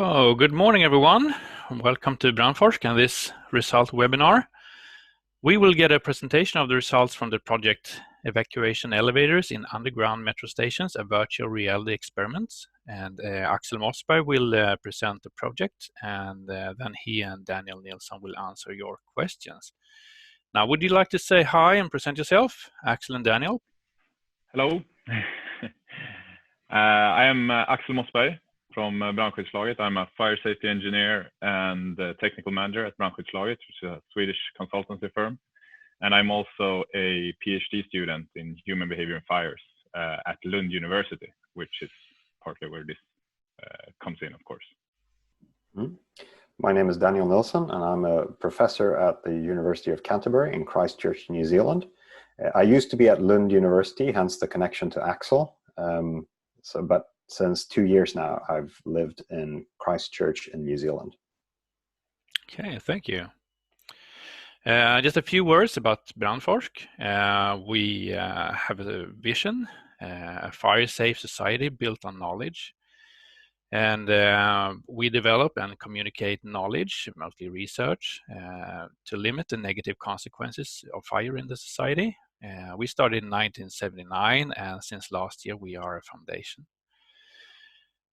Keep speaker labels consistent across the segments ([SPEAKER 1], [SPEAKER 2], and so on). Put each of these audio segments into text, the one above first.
[SPEAKER 1] Oh, good morning, everyone. Welcome to Brandforsk and this result webinar. We will get a presentation of the results from the project Evacuation Elevators in Underground Metro Stations, a virtual reality experiment. And Axel Mossberg will present the project, and then he and Daniel Nilsson will answer your questions. Now, would you like to say hi and present yourself, Axel and Daniel?
[SPEAKER 2] Hello. I am Axel Mossberg from Brandskydslaget. I'm a fire safety engineer and technical manager at Brandskydslaget, which is a Swedish consultancy firm. And I'm also a PhD student in human behavior in fires at Lund University, which is partly where this comes in, of course.
[SPEAKER 3] My name is Daniel Nilsson, and I'm a professor at the University of Canterbury in Christchurch, New Zealand. I used to be at Lund University, hence the connection to Axel. But since 2 years now, I've lived in Christchurch in New Zealand.
[SPEAKER 1] Okay, thank you. Just a few words about Brandforsk. We have a vision, a fire-safe society built on knowledge. And we develop and communicate knowledge, mostly research, to limit the negative consequences of fire in the society. We started in 1979, and since last year we are a foundation.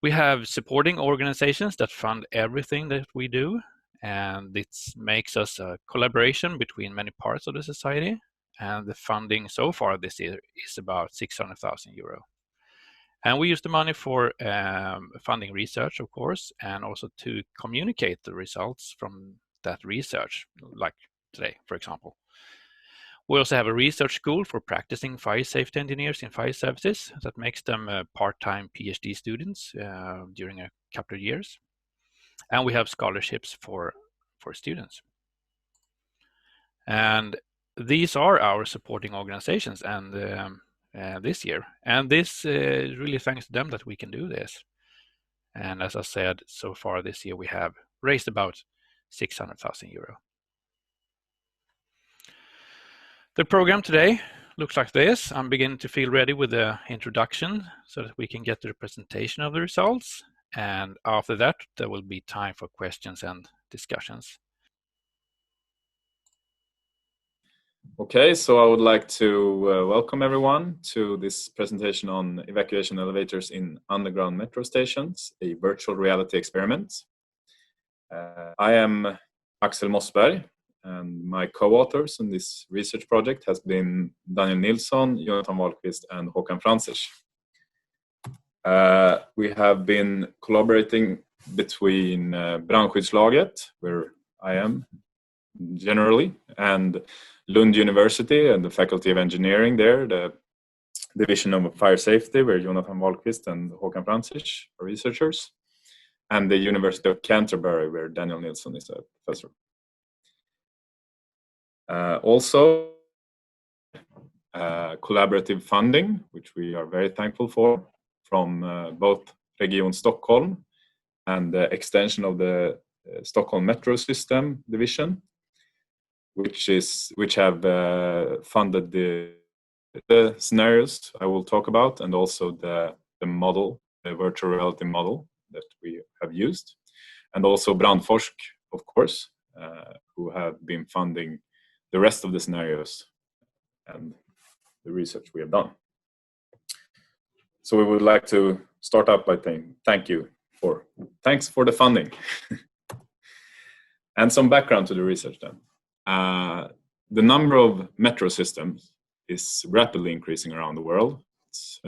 [SPEAKER 1] We have supporting organizations that fund everything that we do, and it makes us a collaboration between many parts of the society. And the funding so far this year is about 600,000 euro. And we use the money for funding research, of course, and also to communicate the results from that research, like today, for example. We also have a research school for practicing fire safety engineers in fire services that makes them part-time PhD students during a couple of years. And we have scholarships for students. And these are our supporting organizations and this year. And this is really thanks to them that we can do this. And as I said, so far this year we have raised about 600,000 euro. The program today looks like this. I'm beginning to feel ready with the introduction so that we can get to the presentation of the results. And after that, there will be time for questions and discussions.
[SPEAKER 4] Okay, so I would like to welcome everyone to this presentation on evacuation elevators in underground metro stations, a virtual reality experiment. I am Axel Mossberg, and my co-authors in this research project has been Daniel Nilsson, Jonathan Wahlqvist, and Håkan Franzisch. We have been collaborating between Brandskydslaget, where I am generally, and Lund University and the Faculty of Engineering there, the Division of Fire Safety, where Jonathan Wahlqvist and Håkan Franzisch are researchers, and the University of Canterbury, where Daniel Nilsson is a professor. Also, collaborative funding, which we are very thankful for, from both Region Stockholm and the extension of the Stockholm Metro System Division, which have funded the scenarios I will talk about, and also the model, the virtual reality model that we have used, and also Brandforsk, of course, who have been funding the rest of the scenarios and the research we have done. So we would like to start up by saying thanks for the funding. And some background to the research then. The number of metro systems is rapidly increasing around the world. It's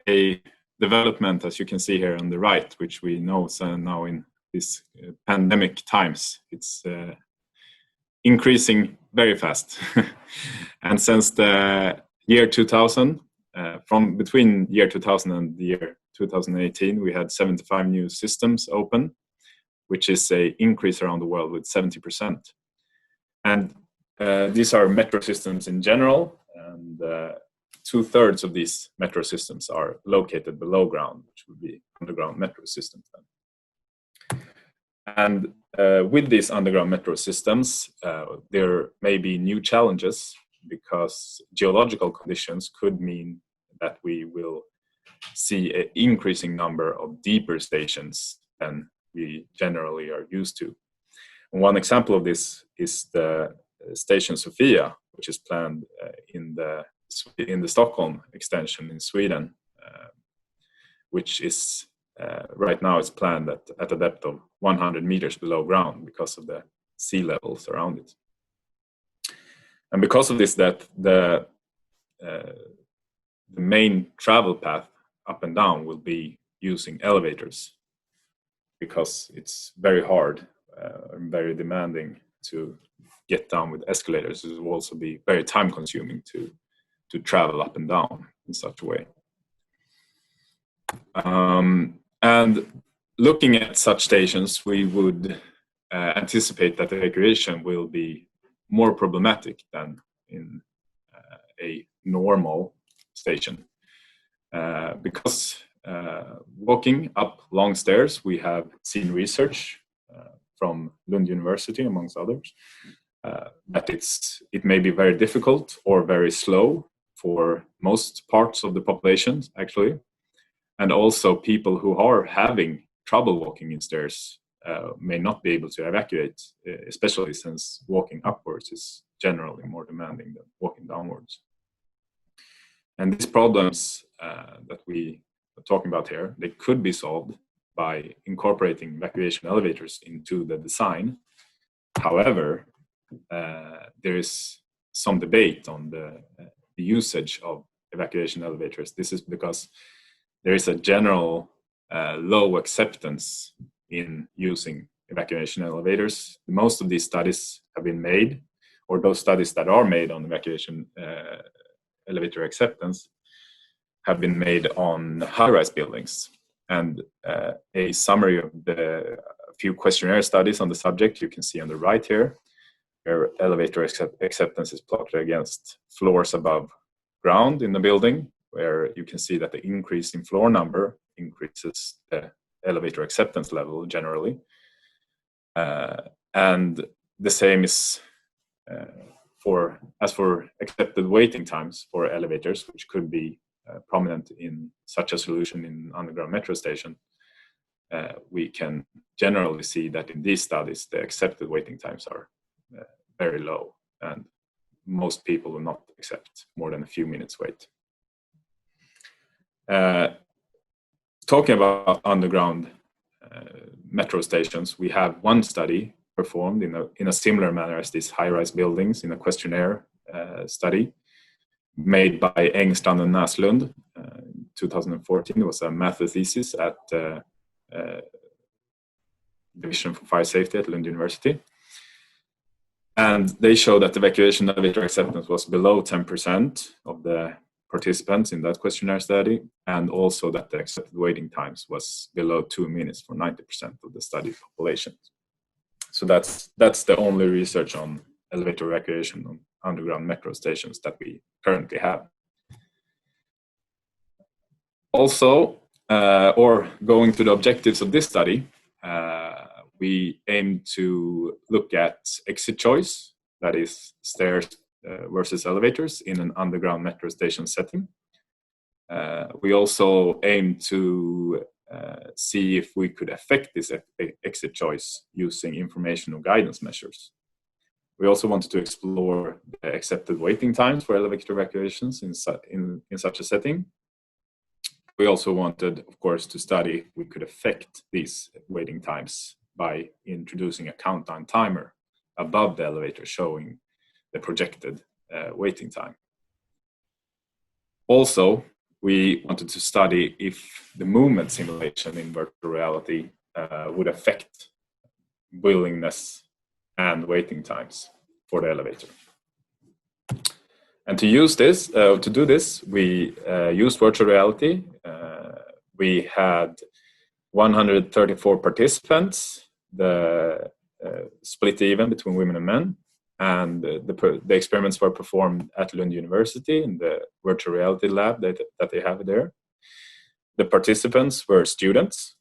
[SPEAKER 4] a development, as you can see here on the right, which we know now in these pandemic times. It's increasing very fast. And since the year 2000, from between year 2000 and the year 2018, we had 75 new systems open, which is an increase around the world with 70%. And these are metro systems in general, and 2/3 of these metro systems are located below ground, which would be underground metro systems. And with these underground metro systems, there may be new challenges because geological conditions could mean that we will see an increasing number of deeper stations than we generally are used to. And one example of this is the station Sofia, which is planned in the Stockholm extension in Sweden, which is right now it's planned at a depth of 100 meters below ground because of the sea levels around it. And because of this, that the main travel path up and down will be using elevators, because it's very hard and very demanding to get down with escalators. It will also be very time consuming to travel up and down in such a way. And looking at such stations, we would anticipate that evacuation will be more problematic than in a normal station. Because walking up long stairs, we have seen research from Lund University, amongst others, that it may be very difficult or very slow for most parts of the population, actually. And also people who are having trouble walking in stairs may not be able to evacuate, especially since walking upwards is generally more demanding than walking downwards. And these problems that we are talking about here, they could be solved by incorporating evacuation elevators into the design. However, there is some debate on the usage of evacuation elevators. This is because there is a general low acceptance in using evacuation elevators. Most of these studies have been made, or those studies that are made on evacuation elevator acceptance have been made on high-rise buildings. And a summary of a few questionnaire studies on the subject you can see on the right here, where elevator acceptance is plotted against floors above ground in the building, where you can see that the increase in floor number increases the elevator acceptance level generally. And the same is for accepted waiting times for elevators, which could be prominent in such a solution in underground metro station. We can generally see that in these studies, the accepted waiting times are very low, and most people will not accept more than a few minutes wait. Talking about underground metro stations, we have one study performed in a similar manner as these high-rise buildings in a questionnaire study made by Engstrand and Näslund in 2014. It was a master thesis at Division for Fire Safety at Lund University. And they showed that evacuation elevator acceptance was below 10% of the participants in that questionnaire study, and also that the accepted waiting times was below 2 minutes for 90% of the study population. So that's the only research on elevator evacuation on underground metro stations that we currently have. Also, or going to the objectives of this study, we aim to look at exit choice, that is stairs versus elevators in an underground metro station setting. We also aim to see if we could affect this exit choice using informational guidance measures. We also wanted to explore the accepted waiting times for elevator evacuations in such a setting. We also wanted, of course, to study if we could affect these waiting times by introducing a countdown timer above the elevator showing the projected waiting time. Also, we wanted to study if the movement simulation in virtual reality would affect willingness and waiting times for the elevator. And to do this, we used virtual reality. We had 134 participants, the split even between women and men, and the experiments were performed at Lund University in the virtual reality lab that they have there. The participants were students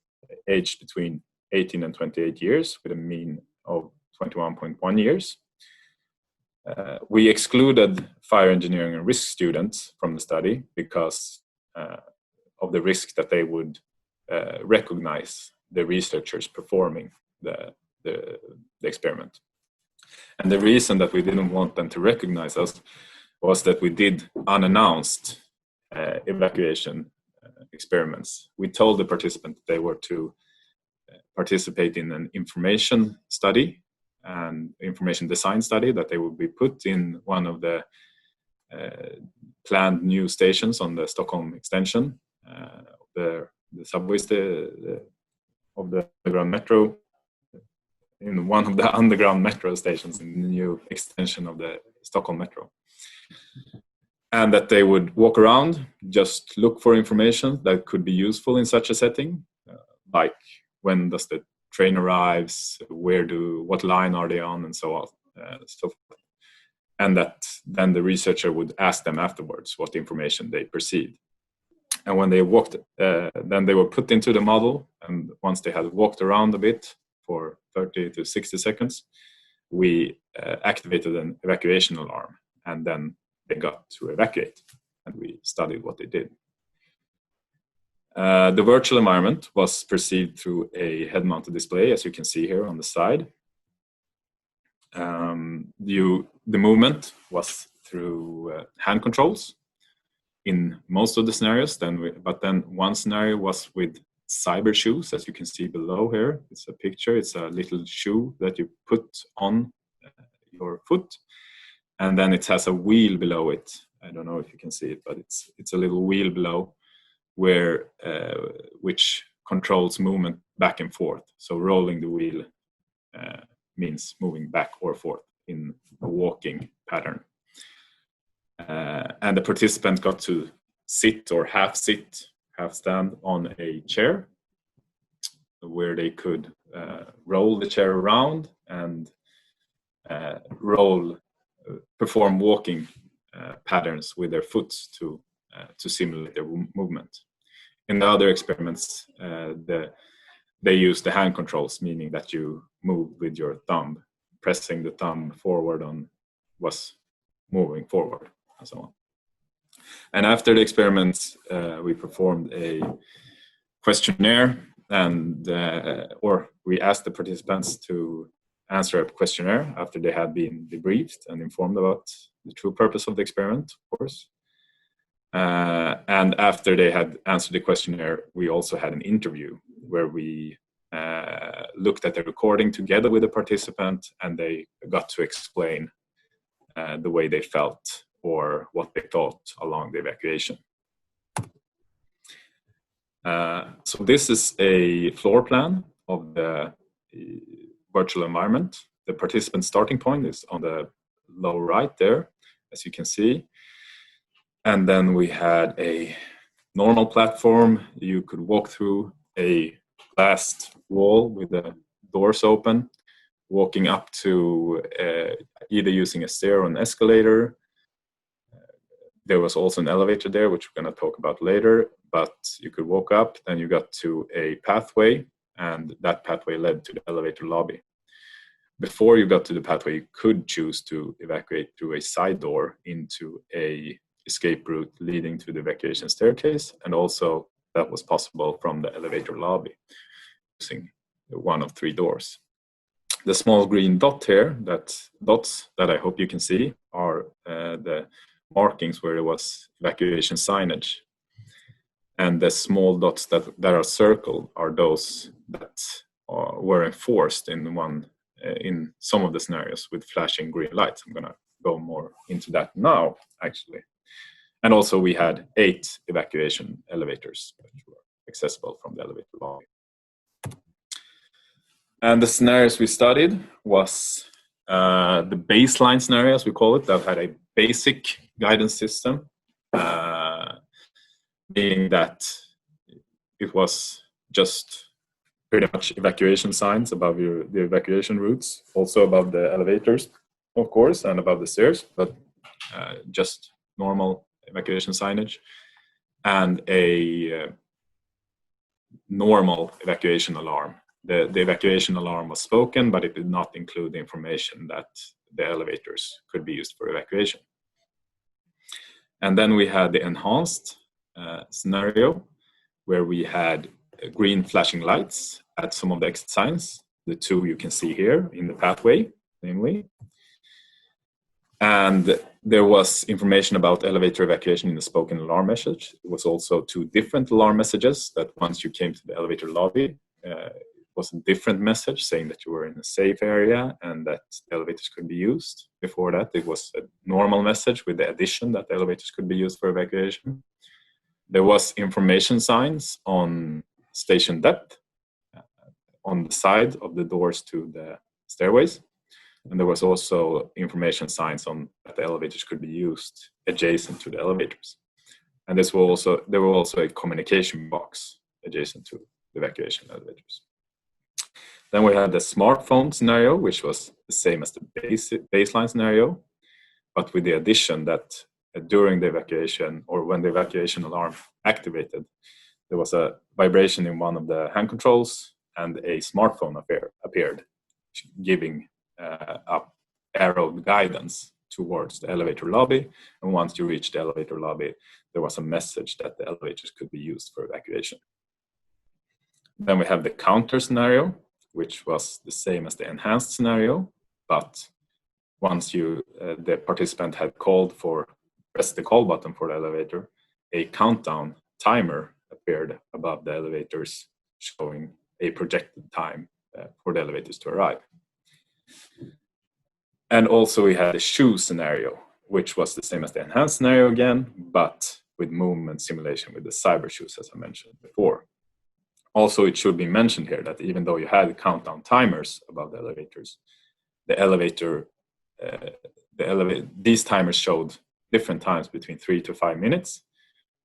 [SPEAKER 4] aged between 18 and 28 years with a mean of 21.1 years. We excluded fire engineering and risk students from the study because of the risk that they would recognize the researchers performing the experiment. And the reason that we didn't want them to recognize us was that we did unannounced evacuation experiments. We told the participants they were to participate in an information study and information design study, that they would be put in one of the planned new stations on the Stockholm extension, the subways of the underground metro, in one of the underground metro stations in the new extension of the Stockholm metro. And that they would walk around, just look for information that could be useful in such a setting, like when does the train arrives, what line are they on, and so on, so forth. And that then the researcher would ask them afterwards what information they perceived. And when they walked, then they were put into the model, and once they had walked around a bit for 30 to 60 seconds, we activated an evacuation alarm, and then they got to evacuate, and we studied what they did. The virtual environment was perceived through a head-mounted display, as you can see here on the side. The movement was through hand controls in most of the scenarios. But then one scenario was with cyber shoes, as you can see below here. It's a picture. It's a little shoe that you put on your foot, and then it has a wheel below it. I don't know if you can see it, but it's a little wheel below, where which controls movement back and forth. So rolling the wheel means moving back or forth in a walking pattern. And the participant got to sit or half sit, half stand on a chair, where they could roll the chair around and perform walking patterns with their foot to simulate their movement. In the other experiments, they use the hand controls, meaning that you move with your thumb. Pressing the thumb forward was moving forward, and so on. And after the experiments, we performed a questionnaire, or we asked the participants to answer a questionnaire after they had been debriefed and informed about the true purpose of the experiment, of course. And after they had answered the questionnaire, we also had an interview where we looked at the recording together with the participant, and they got to explain the way they felt or what they thought along the evacuation. So this is a floor plan of the virtual environment. The participant starting point is on the lower right there, as you can see. And then we had a normal platform. You could walk through a glass wall with the doors open, walking up to either using a stair or an escalator. There was also an elevator there, which we're going to talk about later, but you could walk up, then you got to a pathway, and that pathway led to the elevator lobby. Before you got to the pathway, you could choose to evacuate through a side door into a escape route leading to the evacuation staircase, and also that was possible from the elevator lobby using one of three doors. The small green dot here, dots that I hope you can see, are the markings where there was evacuation signage, and the small dots that are circled are those that were enforced in some of the scenarios with flashing green lights. I'm going to go more into that now, actually. And also we had 8 evacuation elevators that were accessible from the elevator lobby. And the scenarios we studied was the baseline scenario, as we call it, that had a basic guidance system, meaning that it was just pretty much evacuation signs above the evacuation routes, also above the elevators, of course, and above the stairs, but just normal evacuation signage, and a normal evacuation alarm. The evacuation alarm was spoken, but it did not include the information that the elevators could be used for evacuation. And then we had the enhanced scenario, where we had green flashing lights at some of the exit signs. The two you can see here in the pathway, namely. And there was information about elevator evacuation in the spoken alarm message. It was also two different alarm messages that once you came to the elevator lobby, it was a different message saying that you were in a safe area and that the elevators could be used. Before that, it was a normal message with the addition that the elevators could be used for evacuation. There was information signs on station depth on the side of the doors to the stairways. And there was also information signs on that the elevators could be used adjacent to the elevators. And there were also a communication box adjacent to the evacuation elevators. Then we had the smartphone scenario, which was the same as the baseline scenario, but with the addition that during the evacuation, or when the evacuation alarm activated, there was a vibration in one of the hand controls and a smartphone appeared, giving up arrow guidance towards the elevator lobby. And once you reached the elevator lobby, there was a message that the elevators could be used for evacuation. Then we have the counter scenario, which was the same as the enhanced scenario, but once the participant had pressed the call button for the elevator, a countdown timer appeared above the elevators showing a projected time for the elevators to arrive. And also we had a shoe scenario, which was the same as the enhanced scenario again, but with movement simulation with the cyber shoes, as I mentioned before. Also, it should be mentioned here that even though you had countdown timers above the elevators, these timers showed different times between 3 to 5 minutes,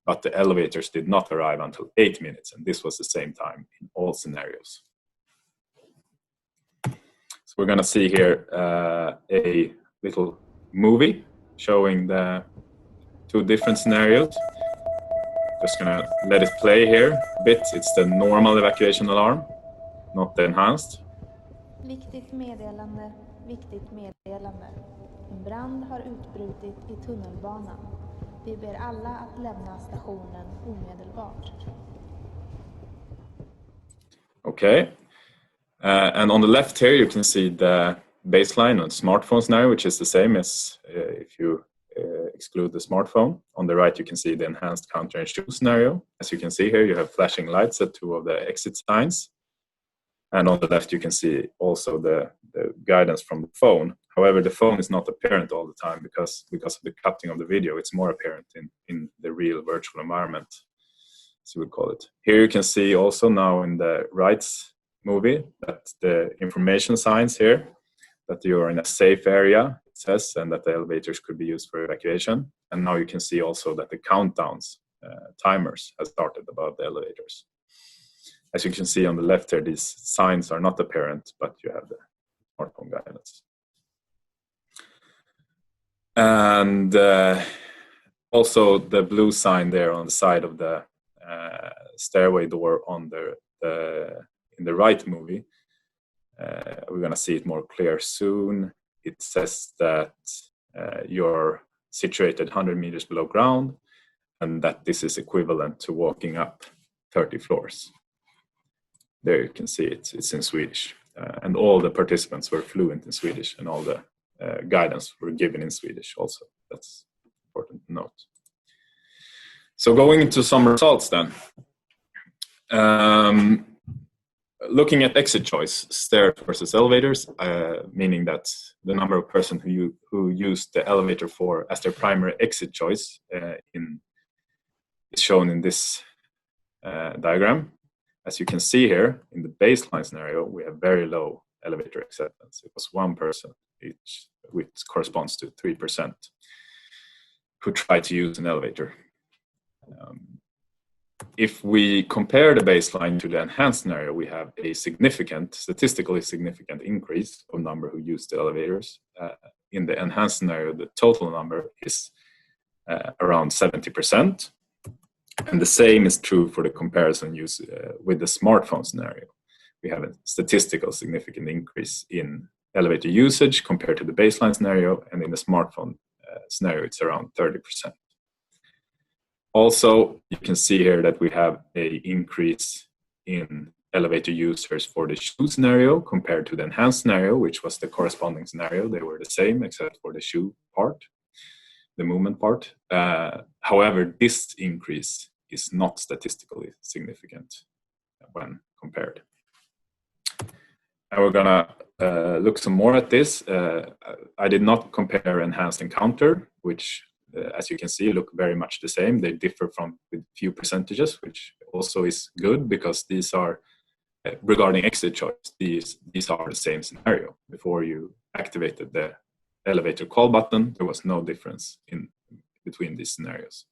[SPEAKER 4] but the elevators did not arrive until 8 minutes, and this was the same time in all scenarios. So we're going to see here a little movie showing the two different scenarios. Just going to let it play here a bit. It's the normal evacuation alarm, not the enhanced.
[SPEAKER 5] Viktigt meddelande, viktigt meddelande. En brand har utbrutit i tunnelbanan. Vi ber alla att lämna stationen omedelbart.
[SPEAKER 4] Okay. And on the left here, you can see the baseline on smartphone scenario, which is the same as if you exclude the smartphone. On the right, you can see the enhanced counter and shoe scenario. As you can see here, you have flashing lights at two of the exit signs. And on the left, you can see also the guidance from the phone. However, the phone is not apparent all the time because of the cutting of the video. It's more apparent in the real virtual environment, as you would call it. Here you can see also now in the right movie that the information signs here, that you are in a safe area, it says, and that the elevators could be used for evacuation. And now you can see also that the countdowns, timers, have started above the elevators. As you can see on the left here, these signs are not apparent, but you have the smartphone guidance. And also the blue sign there on the side of the stairway door on in the right movie. We're going to see it more clear soon. It says that you're situated 100 meters below ground and that this is equivalent to walking up 30 floors. There you can see it. It's in Swedish. And all the participants were fluent in Swedish and all the guidance were given in Swedish also. That's important to note. So going into some results then. Looking at exit choice, stairs versus elevators, meaning that the number of persons who used the elevator as their primary exit choice is shown in this diagram. As you can see here, in the baseline scenario, we have very low elevator acceptance. It was 1 person each, which corresponds to 3%, who tried to use an elevator. If we compare the baseline to the enhanced scenario, we have a statistically significant increase of number who use the elevators. In the enhanced scenario, the total number is around 70%. And the same is true for the comparison use with the smartphone scenario. We have a statistical significant increase in elevator usage compared to the baseline scenario, and in the scenario, it's around 30%. Also, you can see here that we have an increase in elevator users for the shoe scenario compared to the enhanced scenario, which was the corresponding scenario. They were the same except for the shoe part, the movement part. However, this increase is not statistically significant when compared. And we're gonna look some more at this. I did not compare enhanced encounter, which as you can see look very much the same. They differ from with few percentages, which also is good because these are regarding exit choice, these are the same scenario. Before you activated the elevator call button, there was no difference in between these scenarios.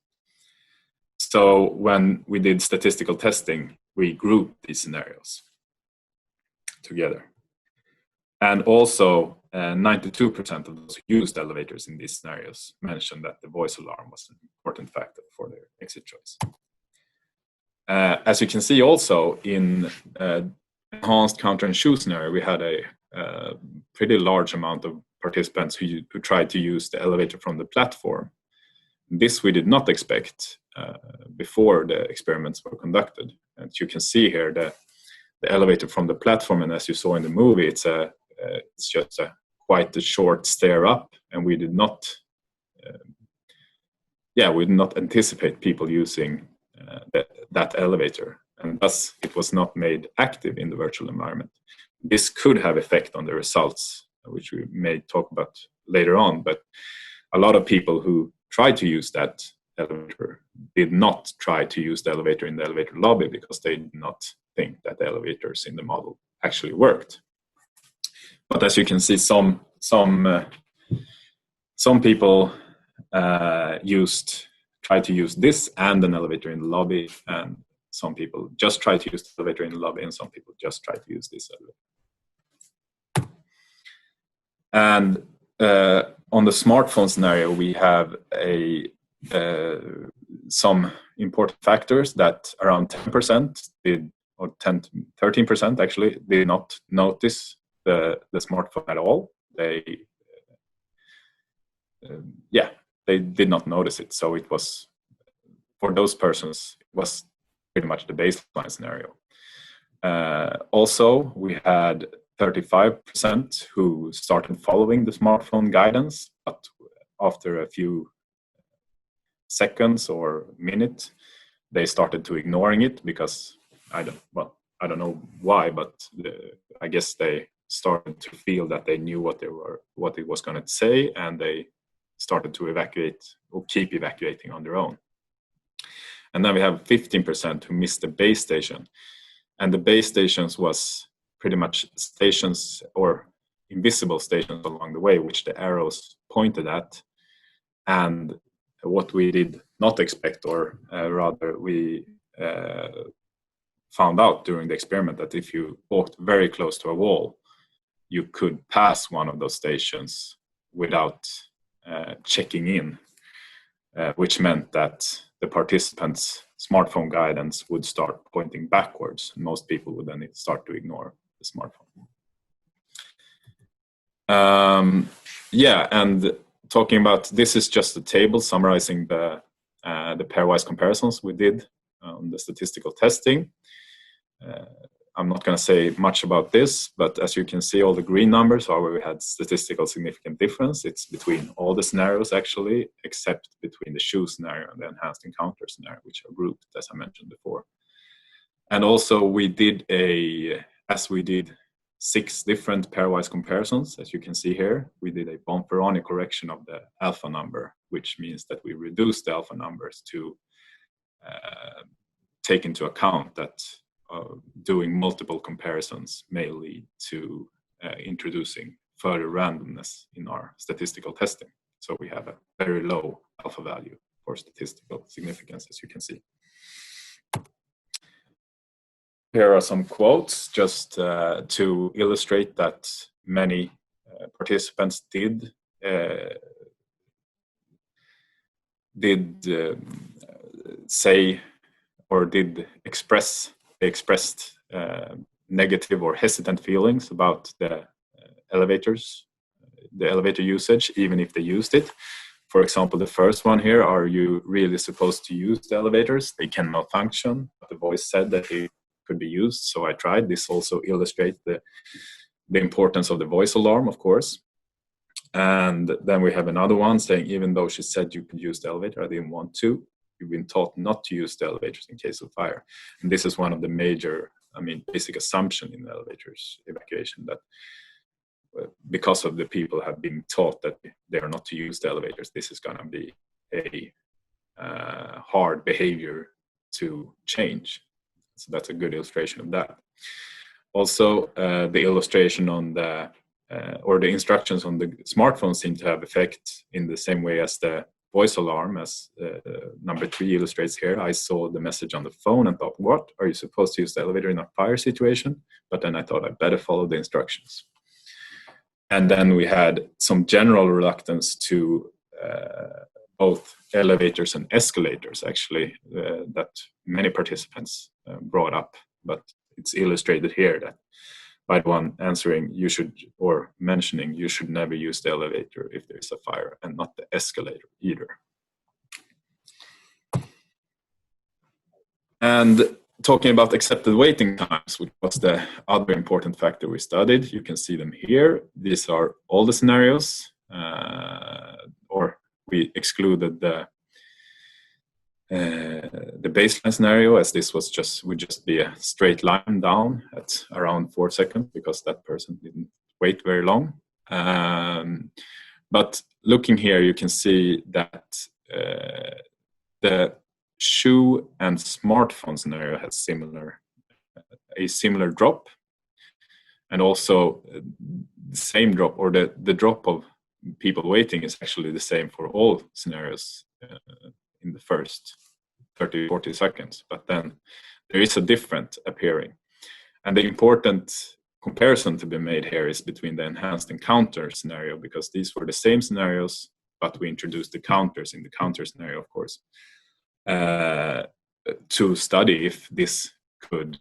[SPEAKER 4] So when we did statistical testing, we grouped these scenarios together. And also 92% of those who used elevators in these scenarios mentioned that the voice alarm was an important factor for their exit choice. As you can see also in enhanced counter and shoe scenario, we had a pretty large amount of participants who tried to use the elevator from the platform. This we did not expect before the experiments were conducted. As you can see here, the elevator from the platform, and as you saw in the movie, it's just quite a short stair up, and we did not anticipate people using that elevator, and thus it was not made active in the virtual environment. This could have effect on the results, which we may talk about later on, but a lot of people who tried to use that elevator did not try to use the elevator in the elevator lobby because they did not think that the elevators in the model actually worked. But as you can see, some people tried to use this and an elevator in the lobby, and some people just tried to use the elevator in the lobby, and some people just tried to use this elevator. And on the smartphone scenario, we have some important factors that around 10% did, or 13% actually, did not notice the smartphone at all. They did not notice it. So it was, for those persons, it was pretty much the baseline scenario. Also, we had 35% who started following the smartphone guidance, but after a few seconds or minutes, they started to ignoring it because I don't know why, but I guess they started to feel that they knew what it was going to say, and they started to evacuate or keep evacuating on their own. And then we have 15% who missed the base station, and the base stations was pretty much stations or invisible stations along the way, which the arrows pointed at. And what we did not expect, or rather we found out during the experiment, that if you walked very close to a wall, you could pass one of those stations without checking in, which meant that the participants' smartphone guidance would start pointing backwards. Most people would then start to ignore the smartphone. And talking about, this is just a table summarizing the pairwise comparisons we did on the statistical testing. I'm not going to say much about this, but as you can see, all the green numbers are where we had statistical significant difference. It's between all the scenarios actually, except between the shoe scenario and the enhanced encounter scenario, which are grouped, as I mentioned before. And also we did 6 different pairwise comparisons. As you can see here, we did a Bonferroni correction of the alpha number, which means that we reduced the alpha numbers to take into account that doing multiple comparisons may lead to introducing further randomness in our statistical testing. So we have a very low alpha value for statistical significance, as you can see. Here are some quotes just to illustrate that many participants did say or did expressed negative or hesitant feelings about the elevator usage, even if they used it. for example, the first one here, are you really supposed to use the elevators? They cannot function, but the voice said that they could be used, so I tried. This also illustrates the importance of the voice alarm, of course. And then we have another one saying, even though she said you could use the elevator, I didn't want to. You've been taught not to use the elevators in case of fire. And this is one of the major, basic assumption in the elevators evacuation, that because of the people have been taught that they are not to use the elevators, this is going to be a hard behavior to change. So that's a good illustration of that. Also, the illustration on the or the instructions on the smartphone seem to have effect in the same way as the voice alarm, as number 3 illustrates here. I saw the message on the phone and thought, what? Are you supposed to use the elevator in a fire situation? But then I thought I'd better follow the instructions. And then we had some general reluctance to both elevators and escalators, actually, that many participants brought up. But it's illustrated here that by the one answering, you should, or mentioning, you should never use the elevator if there's a fire, and not the escalator either. And talking about accepted waiting times, which was the other important factor we studied, you can see them here. These are all the scenarios, or we excluded the baseline scenario, as this was would just be a straight line down at around 4 seconds, because that person didn't wait very long. But looking here, you can see that the shoe and smartphone scenario has a similar drop, and also the same drop, or the drop of people waiting is actually the same for all scenarios in the first 30-40 seconds, but then there is a difference appearing. And the important comparison to be made here is between the enhanced and counter scenario, because these were the same scenarios, but we introduced the counters in the counter scenario, of course, to study if this could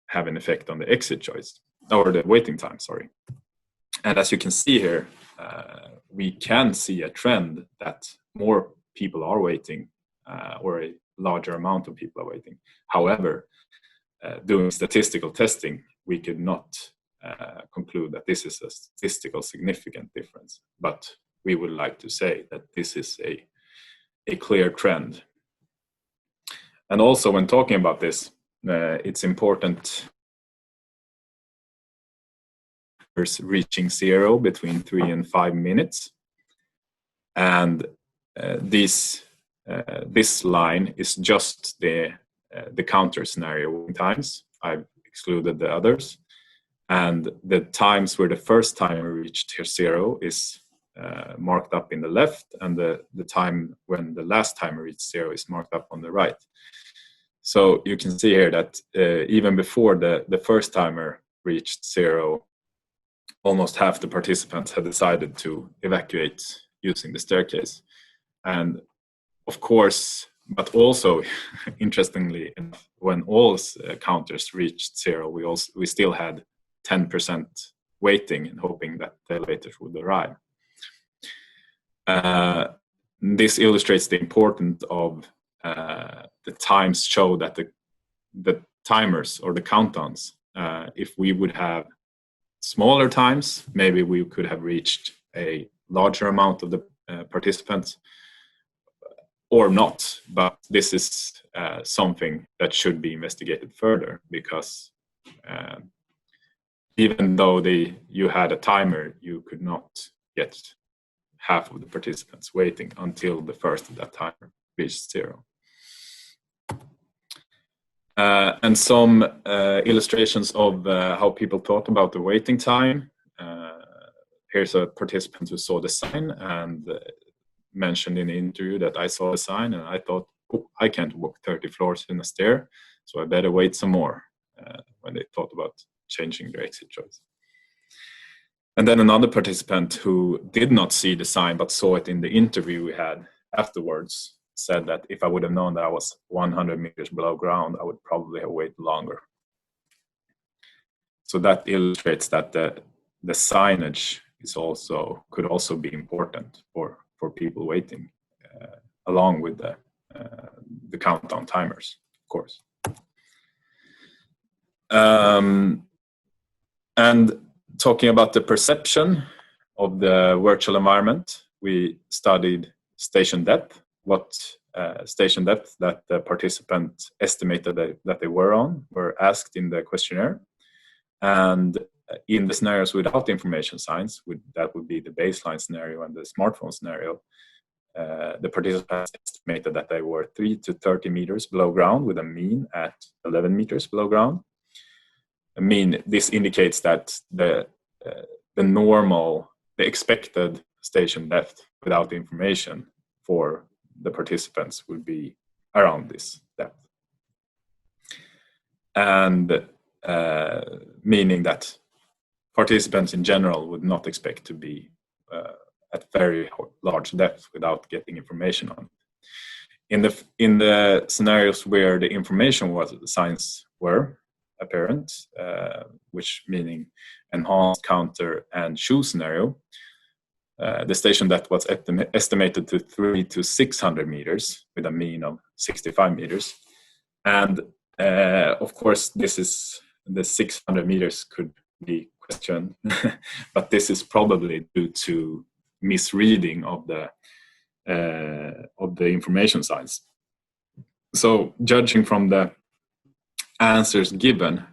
[SPEAKER 4] have an effect on the exit choice, or the waiting time, sorry. And as you can see here, we can see a trend that more people are waiting, or a larger amount of people are waiting. However, doing statistical testing, we could not conclude that this is a statistical significant difference, but we would like to say that this is a clear trend. And also, when talking about this, it's important reaching 0 between 3 and 5 minutes, and this line is just the counter scenario times. I've excluded the others, and the times where the first timer reached 0 is marked up in the left, and the time when the last timer reached 0 is marked up on the right. So you can see here that even before the first timer reached 0, almost half the participants had decided to evacuate using the staircase. And of course, but also interestingly, when all counters reached 0, we still had 10% waiting and hoping that the elevators would arrive. This illustrates the importance of the times show that the timers or the countdowns, if we would have smaller times, maybe we could have reached a larger amount of the participants, or not. But this is something that should be investigated further, because even though you had a timer, you could not get half of the participants waiting until the first of that timer reached 0. And some illustrations of how people thought about the waiting time. Here's a participant who saw the sign and mentioned in the interview that I saw the sign and I thought, oh, I can't walk 30 floors in a stair, so I better wait some more, when they thought about changing their exit choice. And then another participant who did not see the sign but saw it in the interview we had afterwards said that if I would have known that I was 100 meters below ground, I would probably have waited longer. So that illustrates that the signage could also be important for people waiting. along with the countdown timers, of course. And talking about the perception of the virtual environment, we studied station depth, what station depth that the participant estimated that they were asked in the questionnaire. And in the scenarios without information signs, that would be the baseline scenario and the smartphone scenario, the participants estimated that they were 3 to 30 meters below ground with a mean at 11 meters below ground. I mean, this indicates that the expected station depth without information for the participants would be around this depth. And meaning that participants in general would not expect to be at very large depth without getting information on it. In the scenarios where the information signs were apparent, which meaning enhanced, counter, and shoe scenario, the station depth was estimated to 300 to 600 meters with a mean of 65 meters. And of course, this is the 600 meters could be questioned, but this is probably due to misreading of the information signs. So, judging from the answers given,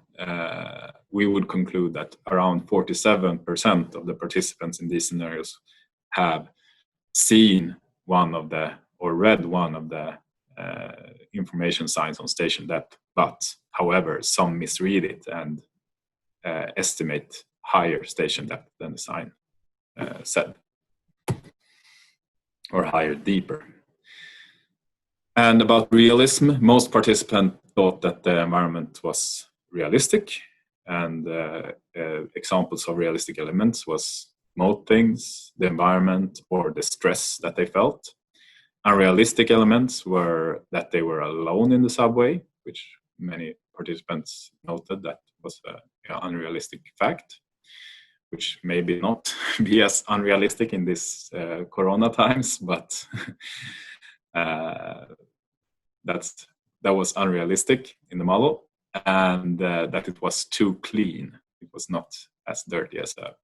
[SPEAKER 4] we would conclude that around 47% of the participants in these scenarios have seen one of the or read one of the information signs on station depth, but however, some misread it and estimate higher station depth than the sign said, or higher, deeper. And about realism, most participants thought that the environment was realistic, and examples of realistic elements was remote things, the environment, or the stress that they felt. Unrealistic elements were that they were alone in the subway, which many participants noted that was an unrealistic fact, which maybe not be as unrealistic in this corona times, but that was unrealistic in the model, and that it was too clean. It was not as dirty as a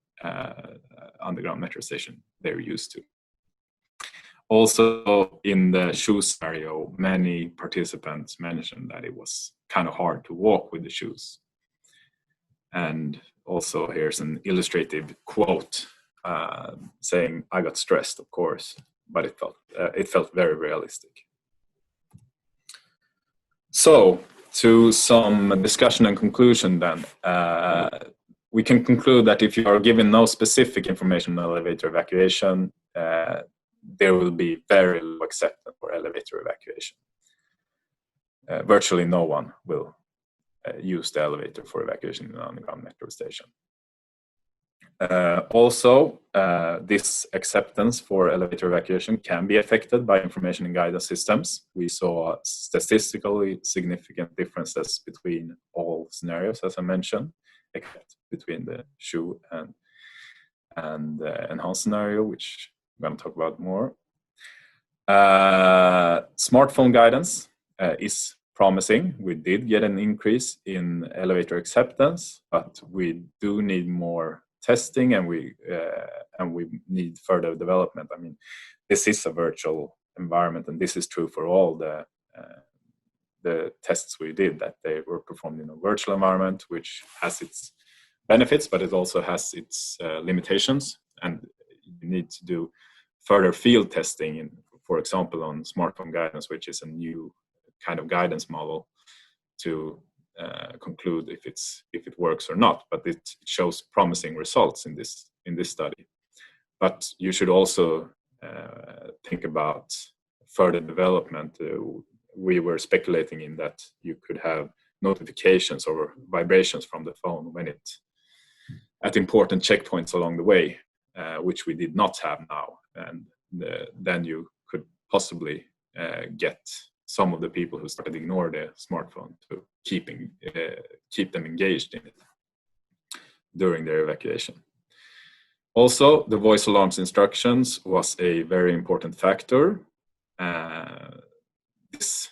[SPEAKER 4] underground metro station they're used to. Also, in the shoe scenario, many participants mentioned that it was kind of hard to walk with the shoes. And also here's an illustrative quote saying, "I got stressed, of course, but it felt very realistic." So, to some discussion and conclusion then, we can conclude that if you are given no specific information on elevator evacuation, there will be very low acceptance for elevator evacuation. Virtually no one will use the elevator for evacuation in an underground metro station. Also, this acceptance for elevator evacuation can be affected by information and guidance systems. We saw statistically significant differences between all scenarios, as I mentioned, except between the shoe and enhanced scenario, which I'm going to talk about more. Smartphone guidance is promising. We did get an increase in elevator acceptance, but we do need more testing, and we need further development. I mean, this is a virtual environment, and this is true for all the tests we did, that they were performed in a virtual environment, which has its benefits, but it also has its limitations, and you need to do further field testing, for example, on smartphone guidance, which is a new kind of guidance model to conclude if it works or not. But it shows promising results in this study. But you should also think about further development. We were speculating in that you could have notifications or vibrations from the phone when at important checkpoints along the way, which we did not have now, and then you could possibly get some of the people who started to ignore the smartphone to keep them engaged in it during their evacuation. Also, the voice alarms instructions was a very important factor. this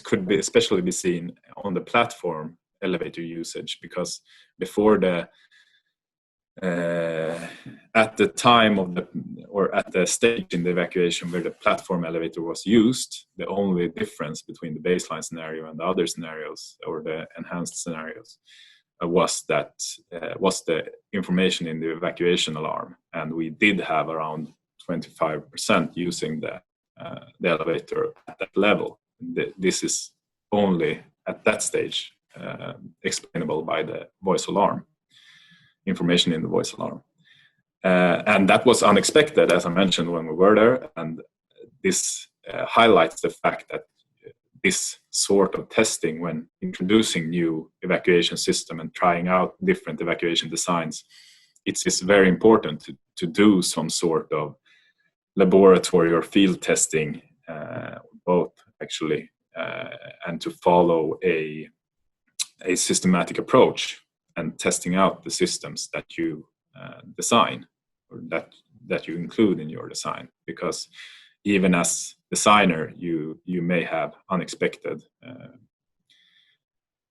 [SPEAKER 4] could be especially be seen on the platform elevator usage, because before at the time of at the stage in the evacuation where the platform elevator was used, the only difference between the baseline scenario and the other scenarios, or the enhanced scenarios, was the information in the evacuation alarm, and we did have around 25% using the elevator at that level. This is only at that stage explainable by the voice alarm, information in the voice alarm. And that was unexpected, as I mentioned, when we were there, and this highlights the fact that this sort of testing, when introducing new evacuation system and trying out different evacuation designs, it's very important to do some sort of laboratory or field testing, both actually, and to follow a systematic approach and testing out the systems that you design, or that you include in your design, because even as designer you may have unexpected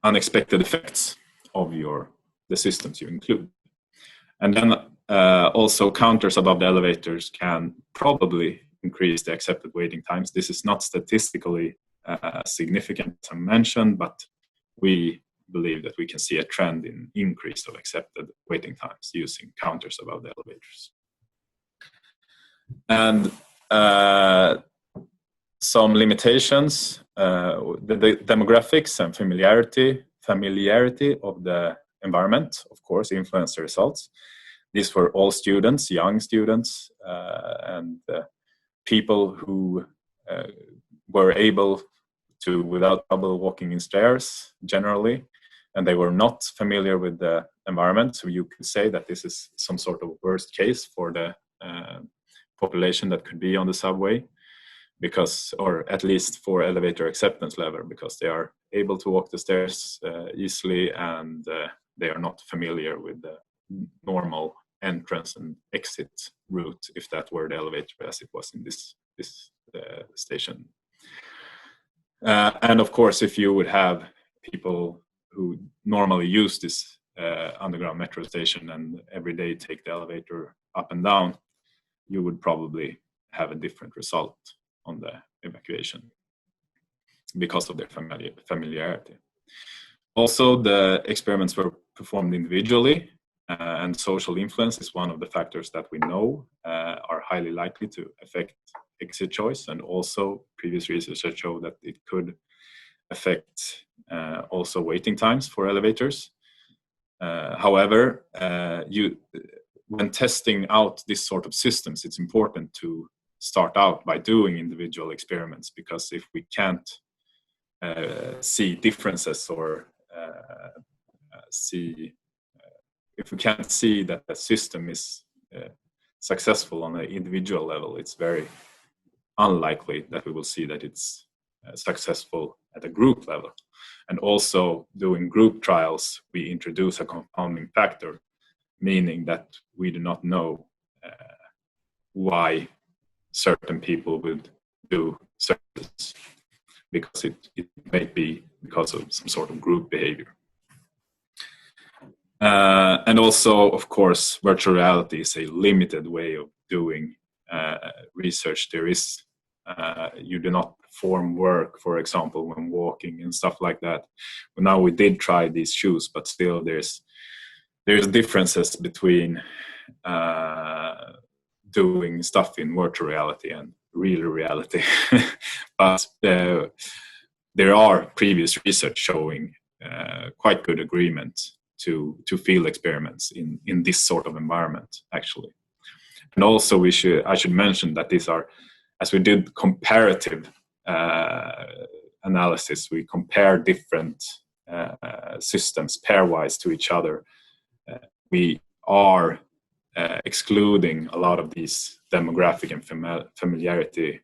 [SPEAKER 4] effects of the systems you include. And then also counters above the elevators can probably increase the accepted waiting times. This is not statistically significant, as I mentioned, but we believe that we can see a trend in increase of accepted waiting times using counters above the elevators. And some limitations, the demographics and familiarity of the environment, of course, influence the results. These were all students, young students, and people who were able to, without trouble, walking in stairs generally, and they were not familiar with the environment. So you could say that this is some sort of worst case for the population that could be on the subway, because, or at least for elevator acceptance level, because they are able to walk the stairs easily, and they are not familiar with the normal entrance and exit route, if that were the elevator as it was in this station. And of course, if you would have people who normally use this underground metro station and every day take the elevator up and down, you would probably have a different result on the evacuation because of their familiarity. Also, the experiments were performed individually, and social influence is one of the factors that we know are highly likely to affect exit choice, and also previous research has shown that it could affect also waiting times for elevators. However, when testing out this sort of systems, it's important to start out by doing individual experiments, because if we can't see differences, or if we can't see that the system is successful on an individual level, it's very unlikely that we will see that it's successful at a group level. And also, doing group trials, we introduce a confounding factor, meaning that we do not know why certain people would do services, because it may be because of some sort of group behavior. And also, of course, virtual reality is a limited way of doing research. There is, you do not perform work, for example, when walking and stuff like that. But now we did try these shoes, but still there's differences between doing stuff in virtual reality and real reality. But there are previous research showing quite good agreement to field experiments in this sort of environment, actually. And also, I should mention that these are, as we did comparative analysis, we compare different systems pairwise to each other. We are excluding a lot of these demographic and familiarity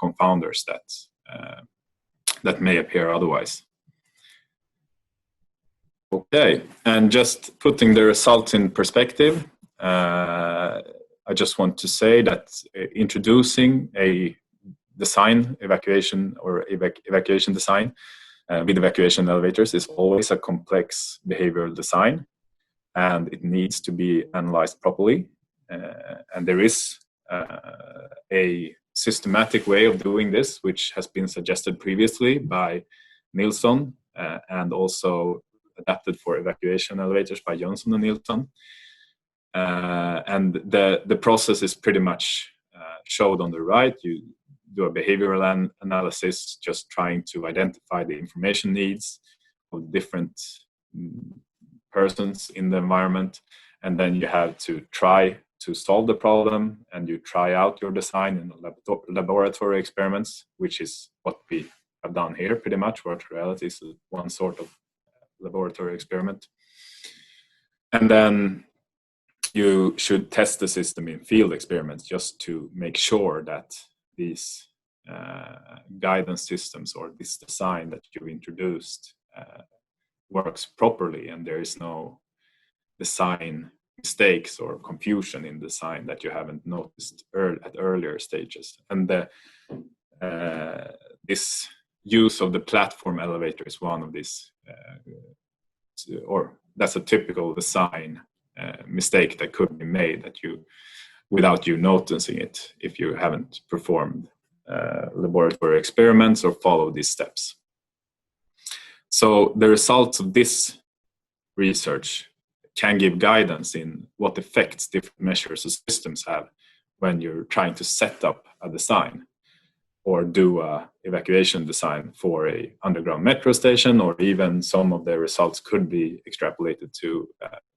[SPEAKER 4] confounders that may appear otherwise. Okay, and just putting the results in perspective, I just want to say that introducing a design evacuation or evacuation design with evacuation elevators is always a complex behavioral design, and it needs to be analyzed properly. And there is a systematic way of doing this, which has been suggested previously by Nilsson and also adapted for evacuation elevators by Johnson and Nilsson. And the process is pretty much showed on the right. You do a behavioral analysis, just trying to identify the information needs of different persons in the environment, and then you have to try to solve the problem, and you try out your design in laboratory experiments, which is what we have done here pretty much. Virtual reality is one sort of laboratory experiment. And then you should test the system in field experiments just to make sure that these guidance systems or this design that you've introduced works properly, and there is no design mistakes or confusion in design that you haven't noticed at earlier stages. And this use of the platform elevator is one of these, or that's a typical design mistake that could be made that you, without you noticing it, if you haven't performed laboratory experiments or followed these steps. So the results of this research can give guidance in what effects different measures of systems have when you're trying to set up a design or do a evacuation design for a underground metro station, or even some of the results could be extrapolated to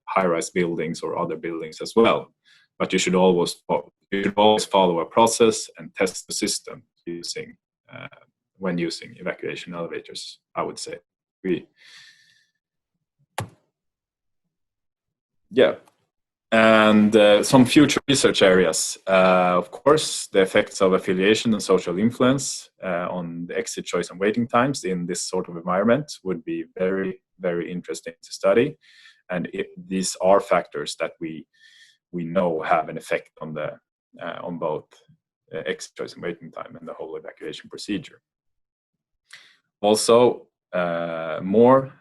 [SPEAKER 4] high-rise buildings or other buildings as well. But you should always follow a process and test the system when using evacuation elevators, I would say. And some future research areas. Of course, the effects of affiliation and social influence on the exit choice and waiting times in this sort of environment would be very, very interesting to study. And these are factors that we know have an effect on both exit choice and waiting time and the whole evacuation procedure. Also, more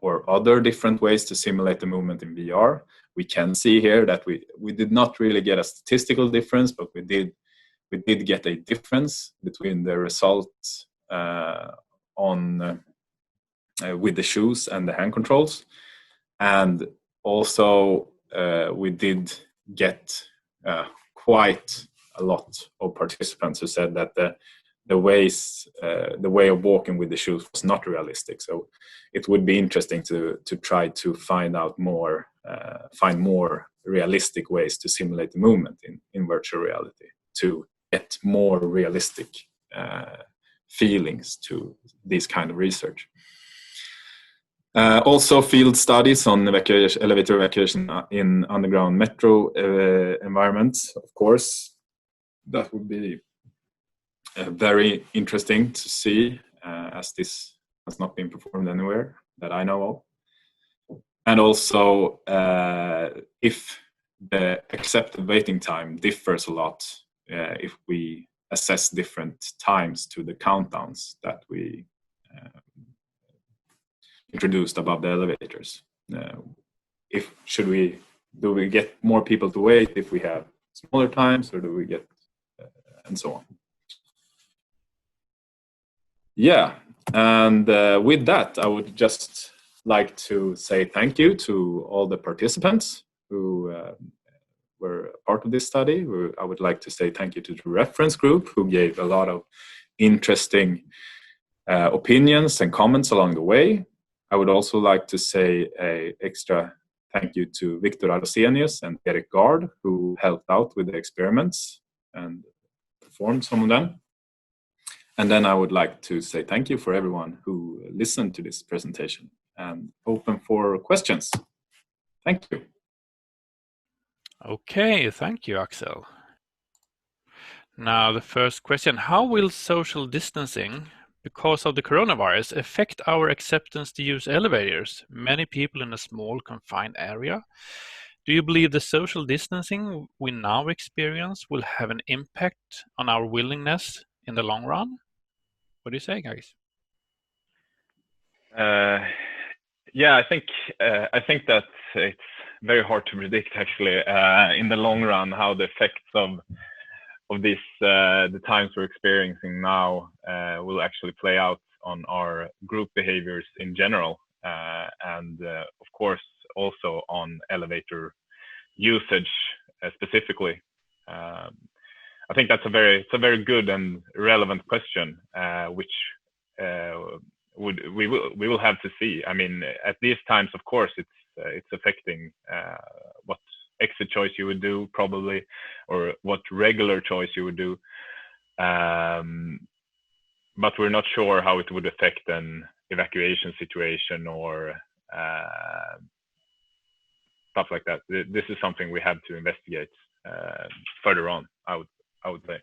[SPEAKER 4] or other different ways to simulate the movement in VR. We can see here that we did not really get a statistical difference, but we did get a difference between the results with the shoes and the hand controls. And also we did get quite a lot of participants who said that the way of walking with the shoes was not realistic. So it would be interesting to try to find more realistic ways to simulate the movement in virtual reality to get more realistic feelings to this kind of research. Also, field studies on elevator evacuation in underground metro environments, of course, that would be very interesting to see, as this has not been performed anywhere that I know of. And also, if the accepted waiting time differs a lot, if we assess different times to the countdowns that we introduced above the elevators. Do we get more people to wait if we have smaller times, or do we get and so on? Yeah, and with that, I would just like to say thank you to all the participants who were part of this study. I would like to say thank you to the reference group, who gave a lot of interesting opinions and comments along the way. I would also like to say an extra thank you to Victor Arosenius and Eric Gard, who helped out with the experiments and performed some of them. And then I would like to say thank you for everyone who listened to this presentation, and open for questions. Thank you.
[SPEAKER 1] Okay, thank you, Axel. Now the first question: how will social distancing, because of the coronavirus, affect our acceptance to use elevators? Many people in a small confined area. Do you believe the social distancing we now experience will have an impact on our willingness in the long run? What do you say, guys?
[SPEAKER 2] Yeah, I think that it's very hard to predict actually in the long run how the effects of this the times we're experiencing now will actually play out on our group behaviors in general, and of course also on elevator usage specifically. I think it's a very good and relevant question, which we will have to see. I mean, at these times, of course, it's affecting what exit choice you would do probably, or what regular choice you would do. But we're not sure how it would affect an evacuation situation or stuff like that. This is something we have to investigate further on, I would say.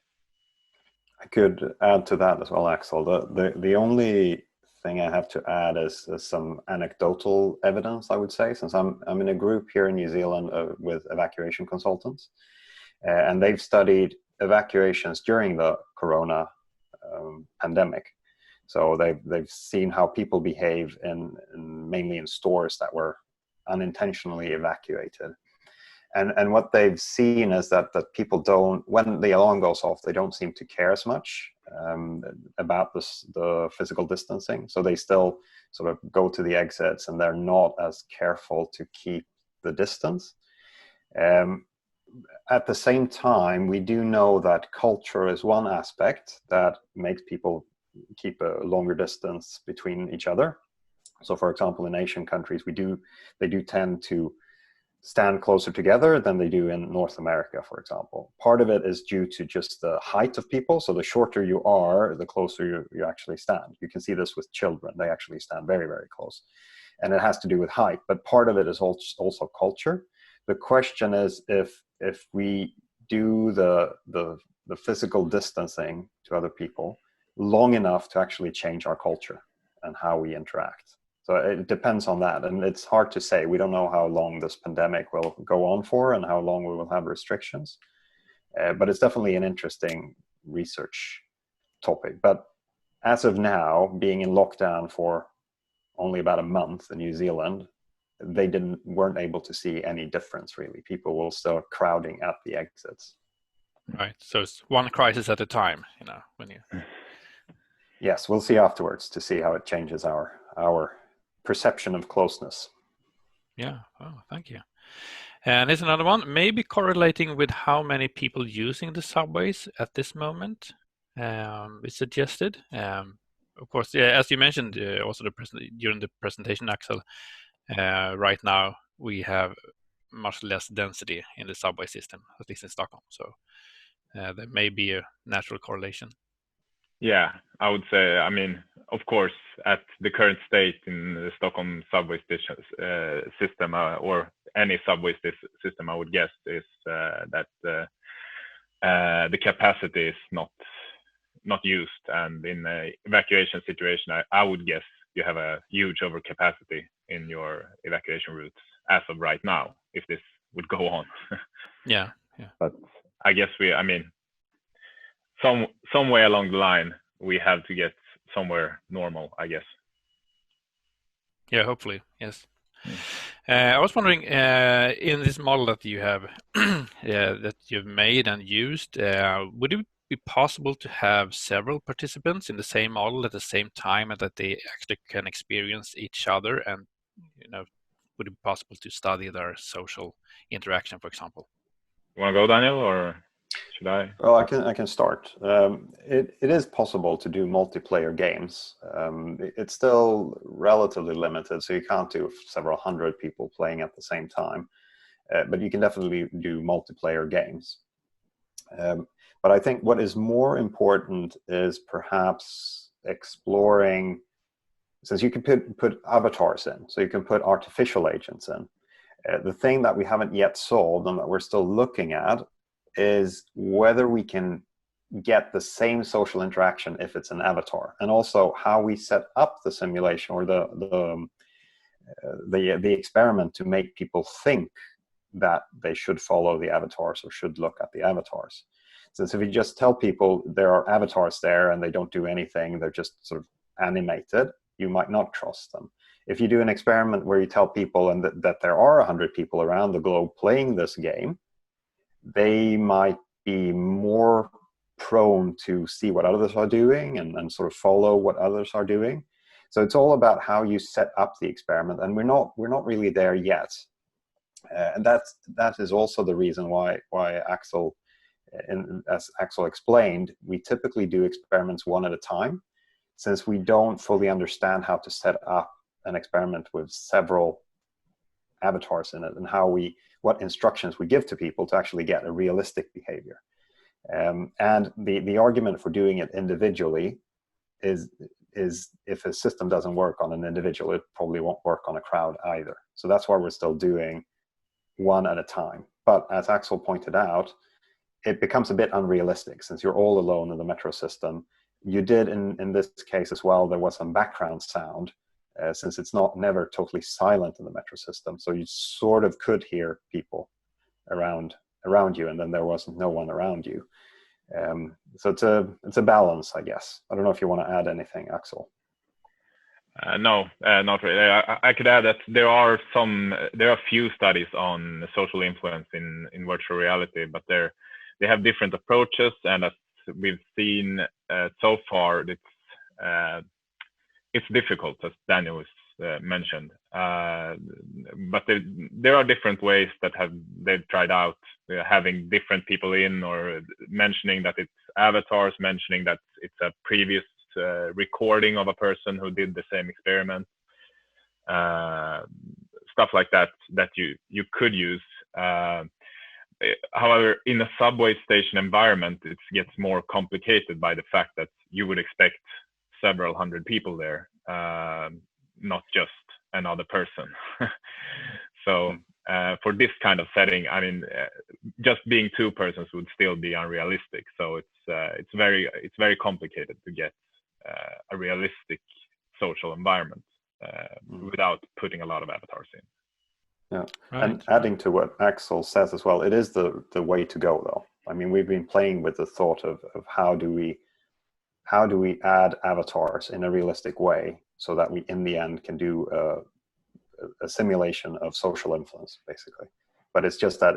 [SPEAKER 3] I could add to that as well, Axel. The only thing I have to add is some anecdotal evidence, I would say, since I'm in a group here in New Zealand with evacuation consultants, and they've studied evacuations during the corona pandemic. So they've seen how people behave mainly in stores that were unintentionally evacuated. And what they've seen is that people don't, when the alarm goes off, they don't seem to care as much about the physical distancing. So they still sort of go to the exits and they're not as careful to keep the distance. At the same time, we do know that culture is one aspect that makes people keep a longer distance between each other. So for example, in Asian countries, they do tend to stand closer together than they do in North America, for example. Part of it is due to just the height of people. So the shorter you are, the closer you actually stand. You can see this with children. They actually stand very, very close. And it has to do with height, but part of it is also culture. The question is if we do the physical distancing to other people long enough to actually change our culture and how we interact. So it depends on that, and it's hard to say. We don't know how long this pandemic will go on for and how long we will have restrictions, but it's definitely an interesting research topic. But as of now, being in lockdown for only about a month in New Zealand, they weren't able to see any difference really. People were still crowding at the exits.
[SPEAKER 1] Right. So it's one crisis at a time, when you.
[SPEAKER 3] Yes, we'll see afterwards to see how it changes our perception of closeness.
[SPEAKER 1] Yeah. Oh, thank you. And here's another one, maybe correlating with how many people using the subways at this moment is suggested. Of course, yeah, as you mentioned, also during the presentation, Axel, right now we have much less density in the subway system, at least in Stockholm. So there may be a natural correlation.
[SPEAKER 2] Yeah, I would say, I mean, of course, at the current state in the Stockholm subway system or any subway system, I would guess is that the capacity is not used, and in an evacuation situation, I would guess you have a huge overcapacity in your evacuation routes as of right now, if this would go on.
[SPEAKER 1] Yeah.
[SPEAKER 2] But I guess some way along the line, we have to get somewhere normal, I guess.
[SPEAKER 1] Yeah, hopefully, yes. I was wondering, in this model that you have that you've made and used, would it be possible to have several participants in the same model at the same time, and that they actually can experience each other? And would it be possible to study their social interaction, for example?
[SPEAKER 2] You want to go, Daniel, or should I?
[SPEAKER 3] Well, I can start. It is possible to do multiplayer games. It's still relatively limited, so you can't do several hundred people playing at the same time. But you can definitely do multiplayer games. But I think what is more important is perhaps exploring, since you can put avatars in, so you can put artificial agents in. The thing that we haven't yet solved and that we're still looking at is whether we can get the same social interaction if it's an avatar, and also how we set up the simulation or the experiment to make people think that they should follow the avatars or should look at the avatars. So if you just tell people there are avatars there and they don't do anything, they're just sort of animated, you might not trust them. If you do an experiment where you tell people and that there are 100 people around the globe playing this game, they might be more prone to see what others are doing and sort of follow what others are doing. So it's all about how you set up the experiment, and we're not really there yet. And that is also the reason why Axel, as Axel explained, we typically do experiments one at a time, since we don't fully understand how to set up an experiment with several avatars in it and what instructions we give to people to actually get a realistic behavior. And the argument for doing it individually is if a system doesn't work on an individual, it probably won't work on a crowd either. So that's why we're still doing one at a time. But as Axel pointed out, it becomes a bit unrealistic since you're all alone in the metro system. You did in this case as well, there was some background sound since it's never totally silent in the metro system. So you sort of could hear people around you, and then there wasn't no one around you. So it's a balance, I guess. I don't know if you want to add anything, Axel.
[SPEAKER 2] No, not really. I could add that there are few studies on social influence in virtual reality, but they have different approaches, and as we've seen so far, it's difficult, as Daniel has mentioned. But there are different ways that they've tried out, having different people in, or mentioning that it's avatars, mentioning that it's a previous recording of a person who did the same experiment, stuff like that you could use. However, in a subway station environment, it gets more complicated by the fact that you would expect several hundred people there, not just another person. So for this kind of setting, I mean, just being two persons would still be unrealistic. So it's very complicated to get a realistic social environment without putting a lot of avatars in.
[SPEAKER 3] Yeah,
[SPEAKER 1] right.
[SPEAKER 3] And adding to what Axel says as well, it is the way to go, though. I mean, we've been playing with the thought of how do we add avatars in a realistic way so that we, in the end, can do a simulation of social influence, basically. But it's just that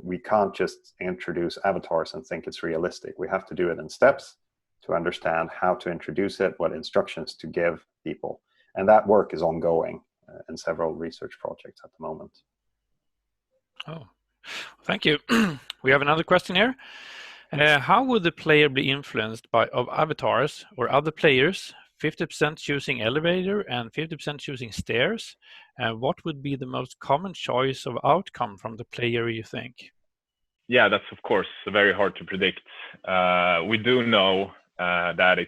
[SPEAKER 3] we can't just introduce avatars and think it's realistic. We have to do it in steps to understand how to introduce it, what instructions to give people. And that work is ongoing in several research projects at the moment.
[SPEAKER 1] Oh, thank you. We have another question here. How would the player be influenced of avatars or other players? 50% choosing elevator and 50% choosing stairs. What would be the most common choice of outcome from the player, you think?
[SPEAKER 2] Yeah, that's of course very hard to predict. We do know that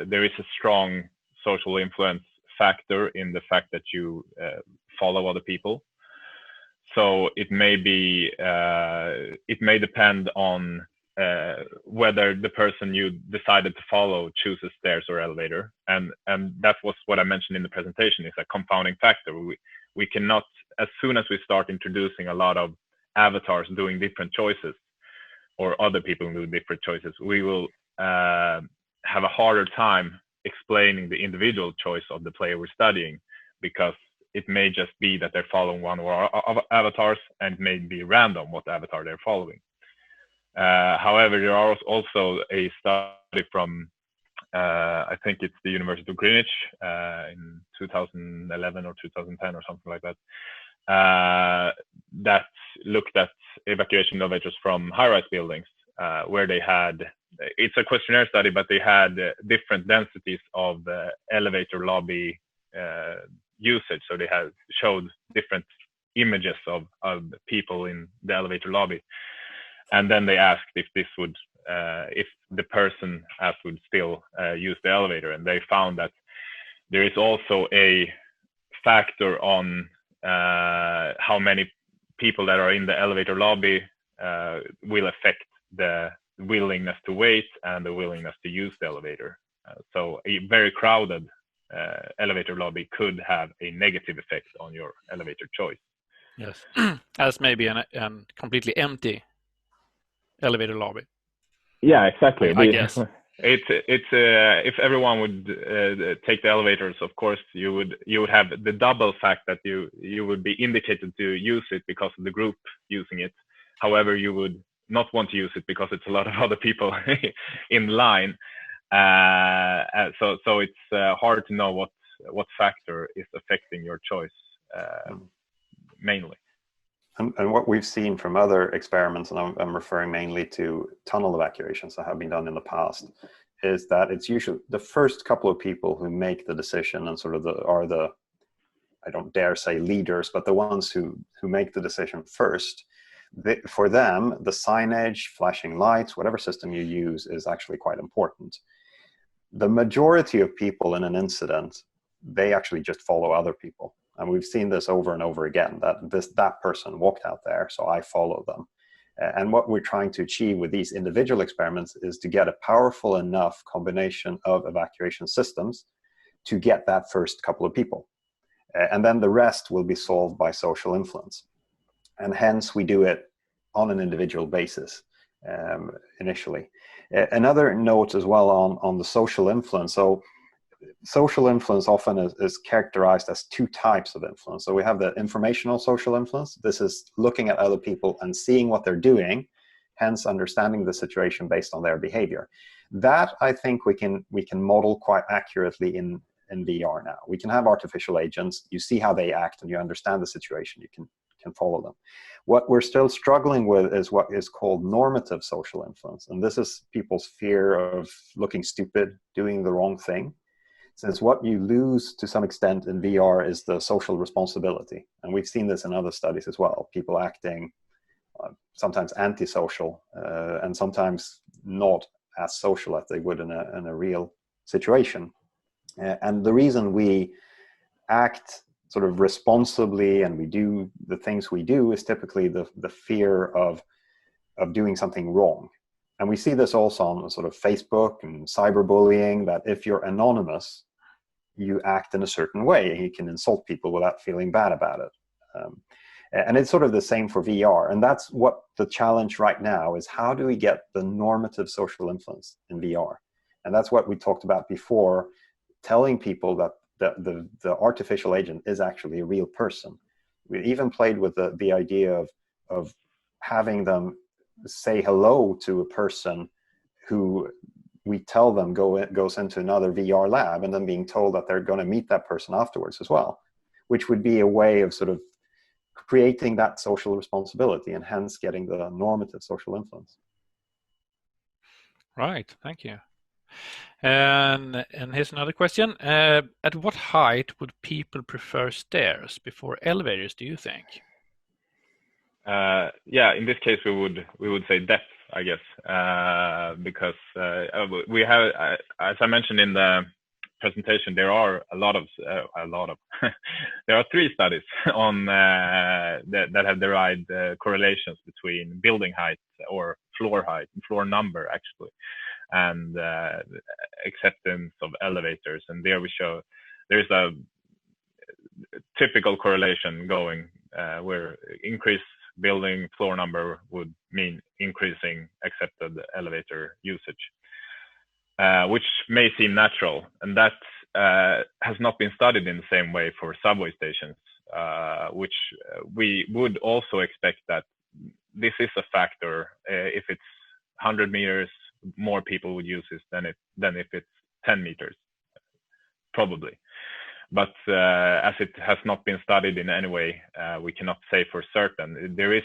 [SPEAKER 2] there is a strong social influence factor in the fact that you follow other people. So it may depend on whether the person you decided to follow chooses stairs or elevator, and that was what I mentioned in the presentation, is a confounding factor. We cannot, as soon as we start introducing a lot of avatars doing different choices, or other people doing different choices, we will have a harder time explaining the individual choice of the player we're studying, because it may just be that they're following one of our avatars, and it may be random what avatar they're following. However, there are also a study from, I think it's the University of Greenwich in 2011 or 2010 or something like that, that looked at evacuation elevators from high-rise buildings, where they had, it's a questionnaire study, but they had different densities of elevator lobby usage. So they showed different images of people in the elevator lobby. And then they asked if this would, if the person asked would still use the elevator. And they found that there is also a factor on how many people that are in the elevator lobby will affect the willingness to wait and the willingness to use the elevator. So a very crowded elevator lobby could have a negative effect on your elevator choice.
[SPEAKER 1] Yes, as maybe a completely empty elevator lobby.
[SPEAKER 2] Yeah, exactly.
[SPEAKER 1] I guess.
[SPEAKER 2] It's if everyone would take the elevators, of course you would have the double fact that you would be indicated to use it because of the group using it. However, you would not want to use it because it's a lot of other people in line. So it's hard to know what factor is affecting your choice mainly.
[SPEAKER 3] And what we've seen from other experiments, and I'm referring mainly to tunnel evacuations that have been done in the past, is that it's usually the first couple of people who make the decision and sort of are the, I don't dare say leaders, but the ones who make the decision first. For them, the signage, flashing lights, whatever system you use is actually quite important. The majority of people in an incident, they actually just follow other people. And we've seen this over and over again, that person walked out there, so I follow them. And what we're trying to achieve with these individual experiments is to get a powerful enough combination of evacuation systems to get that first couple of people. And then the rest will be solved by social influence. And hence we do it on an individual basis initially. Another note as well on the social influence. So social influence often is characterized as two types of influence. So we have the informational social influence. This is looking at other people and seeing what they're doing, hence understanding the situation based on their behavior. That I think we can model quite accurately in VR now. We can have artificial agents. You see how they act and you understand the situation. You can follow them. What we're still struggling with is what is called normative social influence. And this is people's fear of looking stupid, doing the wrong thing. Since what you lose to some extent in VR is the social responsibility. And we've seen this in other studies as well. People acting sometimes antisocial and sometimes not as social as they would in a real situation. And the reason we act sort of responsibly and we do the things we do is typically the fear of doing something wrong. And we see this also on sort of Facebook and cyberbullying, that if you're anonymous, you act in a certain way and you can insult people without feeling bad about it. And it's sort of the same for VR. And that's what the challenge right now is. How do we get the normative social influence in VR? And that's what we talked about before, telling people that the artificial agent is actually a real person. We even played with the idea of having them say hello to a person who we tell them goes into another VR lab, and then being told that they're going to meet that person afterwards as well, which would be a way of sort of creating that social responsibility and hence getting the normative social influence.
[SPEAKER 1] Right, thank you. And here's another question. At what height would people prefer stairs before elevators, do you think?
[SPEAKER 2] Yeah, in this case we would say depth, I guess, because we have, as I mentioned in the presentation, there are a lot of there are 3 studies on that have derived correlations between building height or floor height and floor number actually, and acceptance of elevators. And there we show there's a typical correlation going where increased building floor number would mean increasing accepted elevator usage, which may seem natural, and that has not been studied in the same way for subway stations, which we would also expect that this is a factor. If it's 100 meters, more people would use this than if it's 10 meters, probably. But as it has not been studied in any way, we cannot say for certain. There is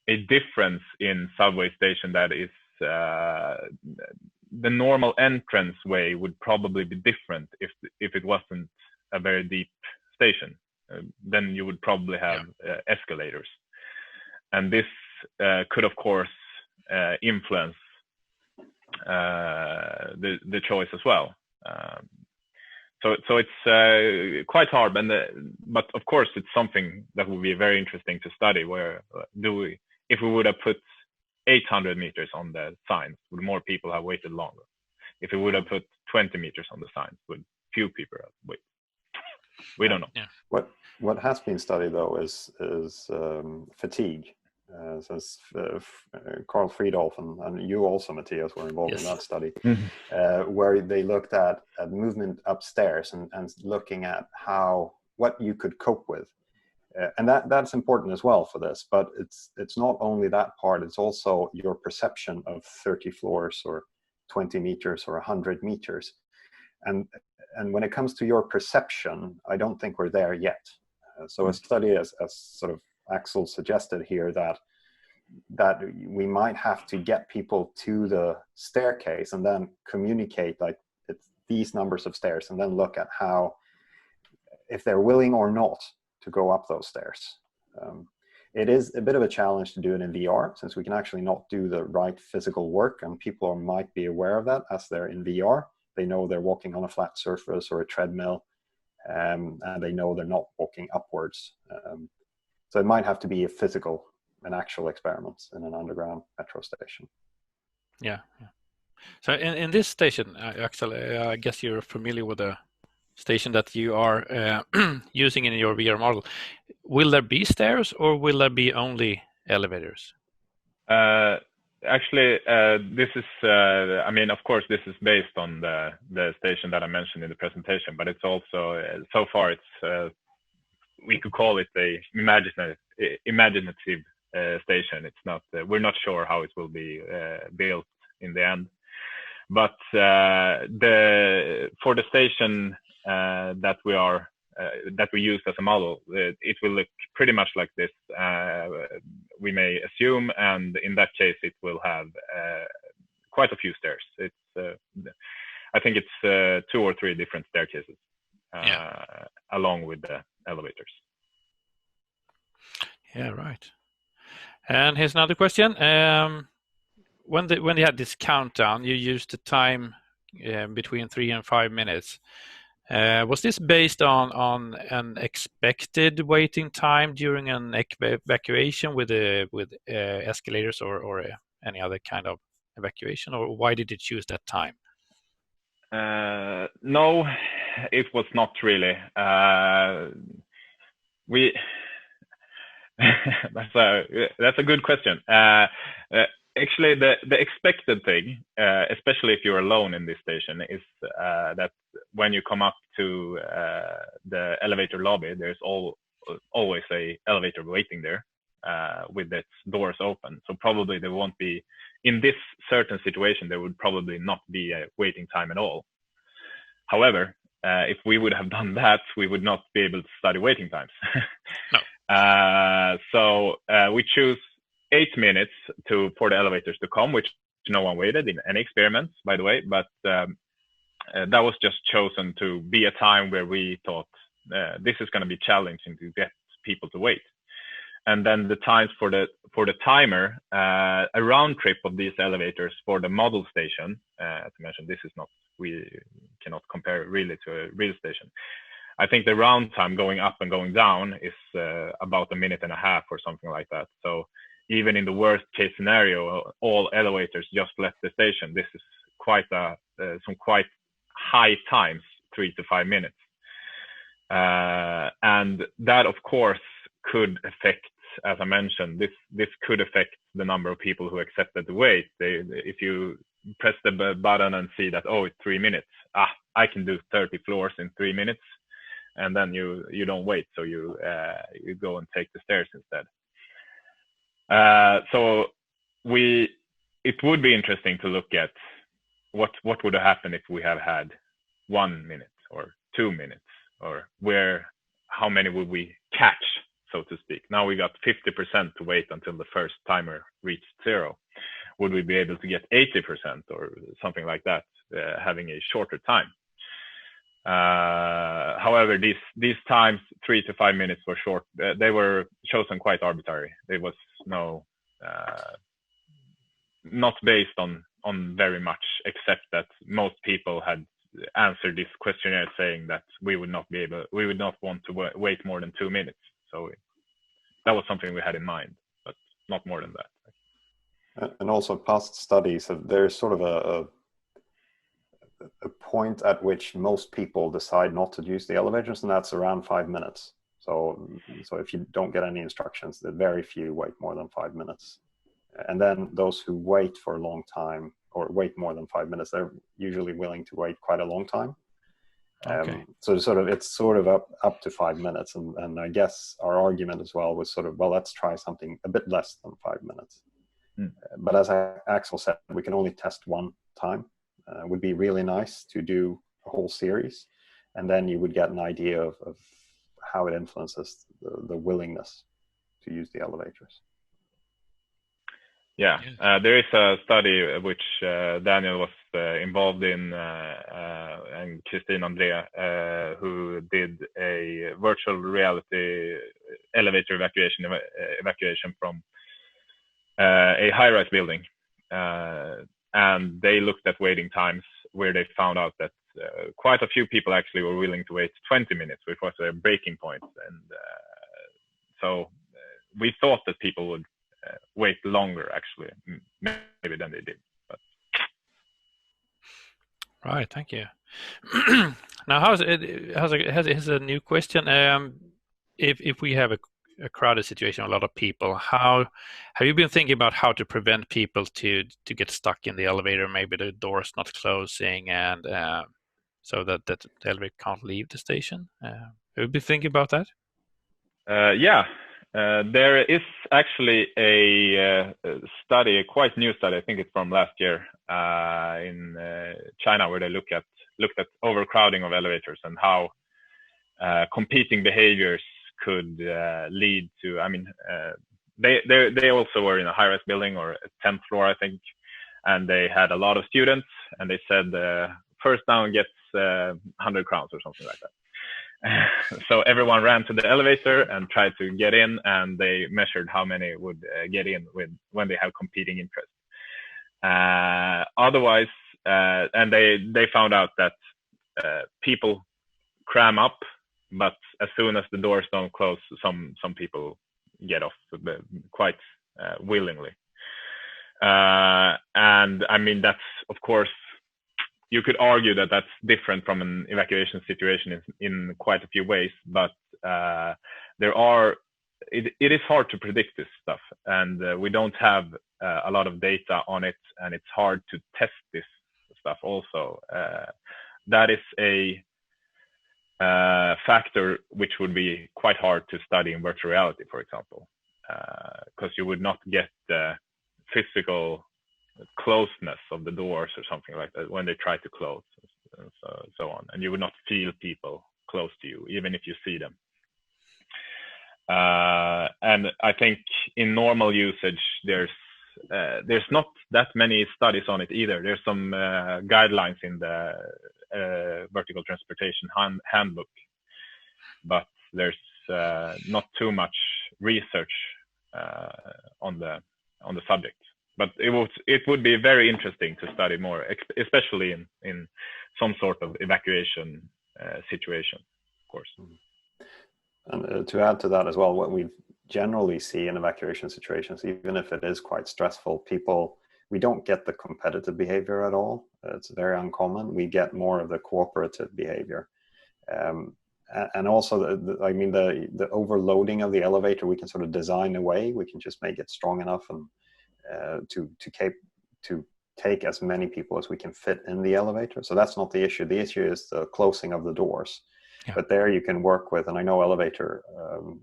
[SPEAKER 2] a difference in subway station that is the normal entrance way would probably be different if it wasn't a very deep station. Then you would probably have escalators, and this could of course influence the choice as well. So it's quite hard, but of course it's something that would be very interesting to study. Where if we would have put 800 meters on the signs, would more people have waited longer? If we would have put 20 meters on the signs, would few people have waited? We don't know.
[SPEAKER 1] Yeah.
[SPEAKER 3] What has been studied though is fatigue. Since Carl Friedolf and you also, Matthias, were involved in that study, where they looked at movement upstairs and looking at what you could cope with. And that's important as well for this, but it's not only that part, it's also your perception of 30 floors or 20 meters or 100 meters. And when it comes to your perception, I don't think we're there yet. So a study as sort of Axel suggested here, that we might have to get people to the staircase and then communicate like it's these numbers of stairs, and then look at how, if they're willing or not to go up those stairs. It is a bit of a challenge to do it in VR, since we can actually not do the right physical work, and people might be aware of that as they're in VR. They know they're walking on a flat surface or a treadmill, and they know they're not walking upwards. So it might have to be an actual experiment in an underground metro station.
[SPEAKER 1] Yeah. So in this station, Axel, I guess you're familiar with the station that you are using in your VR model. Will there be stairs, or will there be only elevators?
[SPEAKER 2] Actually, this is, I mean, of course, this is based on the station that I mentioned in the presentation, but it's also, so far, it's, we could call it a imaginative station. It's not, we're not sure how it will be built in the end. But for the station that we used as a model, it will look pretty much like this. We may assume, and in that case, it will have quite a few stairs. It's I think it's 2 or 3 different staircases, along with the elevators.
[SPEAKER 1] Yeah, right. And here's another question. When they had this countdown, you used the time between 3 and 5 minutes. Was this based on an expected waiting time during an evacuation with escalators or any other kind of evacuation, or why did you choose that time?
[SPEAKER 2] No, it was not really. That's a good question. Actually, the expected thing, especially if you're alone in this station, is that when you come up to the elevator lobby, there's always a elevator waiting there with its doors open. So probably there won't be, in this certain situation, there would probably not be a waiting time at all. However, if we would have done that, we would not be able to study waiting times.
[SPEAKER 1] No.
[SPEAKER 2] So we choose 8 minutes for the elevators to come, which no one waited in any experiments, by the way, but that was just chosen to be a time where we thought this is going to be challenging to get people to wait. And then the times for the timer, a round trip of these elevators for the model station, as I mentioned, we cannot compare really to a real station. I think the round time going up and going down is about 1.5 minutes or something like that. So even in the worst case scenario, all elevators just left the station. This is quite some quite high times, 3 to 5 minutes. And that, of course, could affect, as I mentioned, this could affect the number of people who accepted the wait. If you press the button and see that, oh, it's 3 minutes, I can do 30 floors in 3 minutes, and then you don't wait, so you go and take the stairs instead. So it would be interesting to look at what would have happened if we have had 1 minute or 2 minutes, or how many would we catch, so to speak. Now we got 50% to wait until the first timer reached 0. Would we be able to get 80% or something like that, having a shorter time? However, these times, 3 to 5 minutes, were short. They were chosen quite arbitrary. There was not based on very much, except that most people had answered this questionnaire saying that we would not want to wait more than 2 minutes. So that was something we had in mind, but not more than that.
[SPEAKER 3] And also past studies, there's sort of a point at which most people decide not to use the elevators, and that's around 5 minutes. So if you don't get any instructions, very few wait more than 5 minutes. And then those who wait for a long time or wait more than 5 minutes, they're usually willing to wait quite a long time.
[SPEAKER 1] Okay.
[SPEAKER 3] So it's sort of up to 5 minutes. And I guess our argument as well was sort of, well, let's try something a bit less than 5 minutes. But as Axel said, we can only test one time. It would be really nice to do a whole series, and then you would get an idea of how it influences the willingness to use the elevators.
[SPEAKER 2] Yeah, there is a study which Daniel was involved in, and Christine Andrea, who did a virtual reality elevator evacuation from a high-rise building, and they looked at waiting times, where they found out that quite a few people actually were willing to wait 20 minutes, which was their breaking point. And so we thought that people would wait longer, actually, maybe than they did. But...
[SPEAKER 1] Right, thank you. Now, here's a new question. If we have a crowded situation, a lot of people, how have you been thinking about how to prevent people to get stuck in the elevator? Maybe the door's not closing, and so that the elevator can't leave the station. Have you been thinking about that?
[SPEAKER 2] Yeah. There is actually a study, a quite new study, I think it's from last year, in China, where they looked at overcrowding of elevators and how competing behaviors could lead to. I mean, they also were in a high-rise building, or a 10th floor, I think, and they had a lot of students, and they said first down gets 100 crowns or something like that. So everyone ran to the elevator and tried to get in, and they measured how many would get in when they have competing interests. Otherwise, and they found out that people cram up, but as soon as the doors don't close, some people get off quite willingly. And I mean, that's, of course, you could argue that that's different from an evacuation situation in quite a few ways, but it is hard to predict this stuff, and we don't have a lot of data on it, and it's hard to test this stuff also. That is a factor which would be quite hard to study in virtual reality, for example, because you would not get the physical closeness of the doors or something like that when they try to close, and so on, and you would not feel people close to you even if you see them. And I think in normal usage there's not that many studies on it either. There's some guidelines in the vertical transportation handbook, but there's not too much research on the subject. But it would be very interesting to study more, especially in some sort of evacuation situation, of course.
[SPEAKER 3] And to add to that as well, what we generally see in evacuation situations, even if it is quite stressful, we don't get the competitive behavior at all. It's very uncommon. We get more of the cooperative behavior. And also, the overloading of the elevator, we can sort of design away. We can just make it strong enough and to take as many people as we can fit in the elevator. So that's not the issue. The issue is the closing of the doors. Yeah. But there you can work with, and I know elevator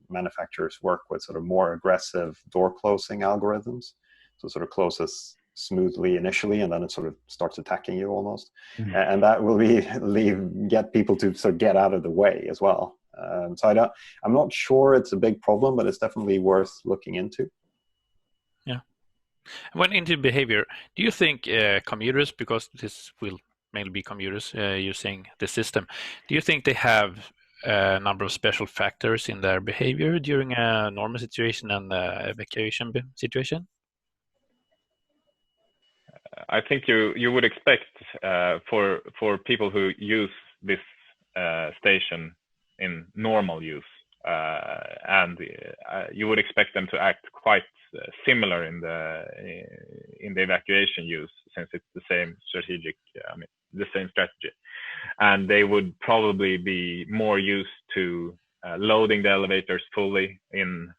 [SPEAKER 3] manufacturers work with sort of more aggressive door closing algorithms. So sort of closes smoothly initially, and then it sort of starts attacking you almost. Mm-hmm. And that will get people to sort of get out of the way as well. So I'm not sure it's a big problem, but it's definitely worth looking into.
[SPEAKER 1] When into behavior, do you think commuters, because this will mainly be commuters using the system, do you think they have a number of special factors in their behavior during a normal situation and evacuation situation?
[SPEAKER 2] I think you would expect for people who use this station in normal use, and you would expect them to act quite similar in the evacuation use. since it's the same the same strategy. And they would probably be more used to loading the elevators fully in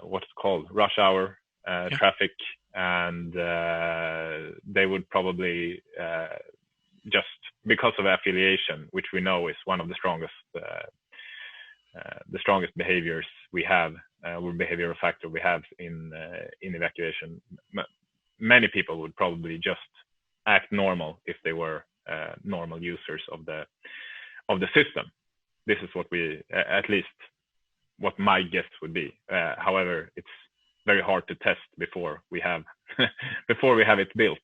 [SPEAKER 2] what's called rush hour traffic, and they would probably just because of affiliation, which we know is one of the strongest behaviors we have, or behavioral factor we have in evacuation. Many people would probably just act normal if they were normal users of the system. This is what we, at least what my guess would be. However, it's very hard to test before we have it built.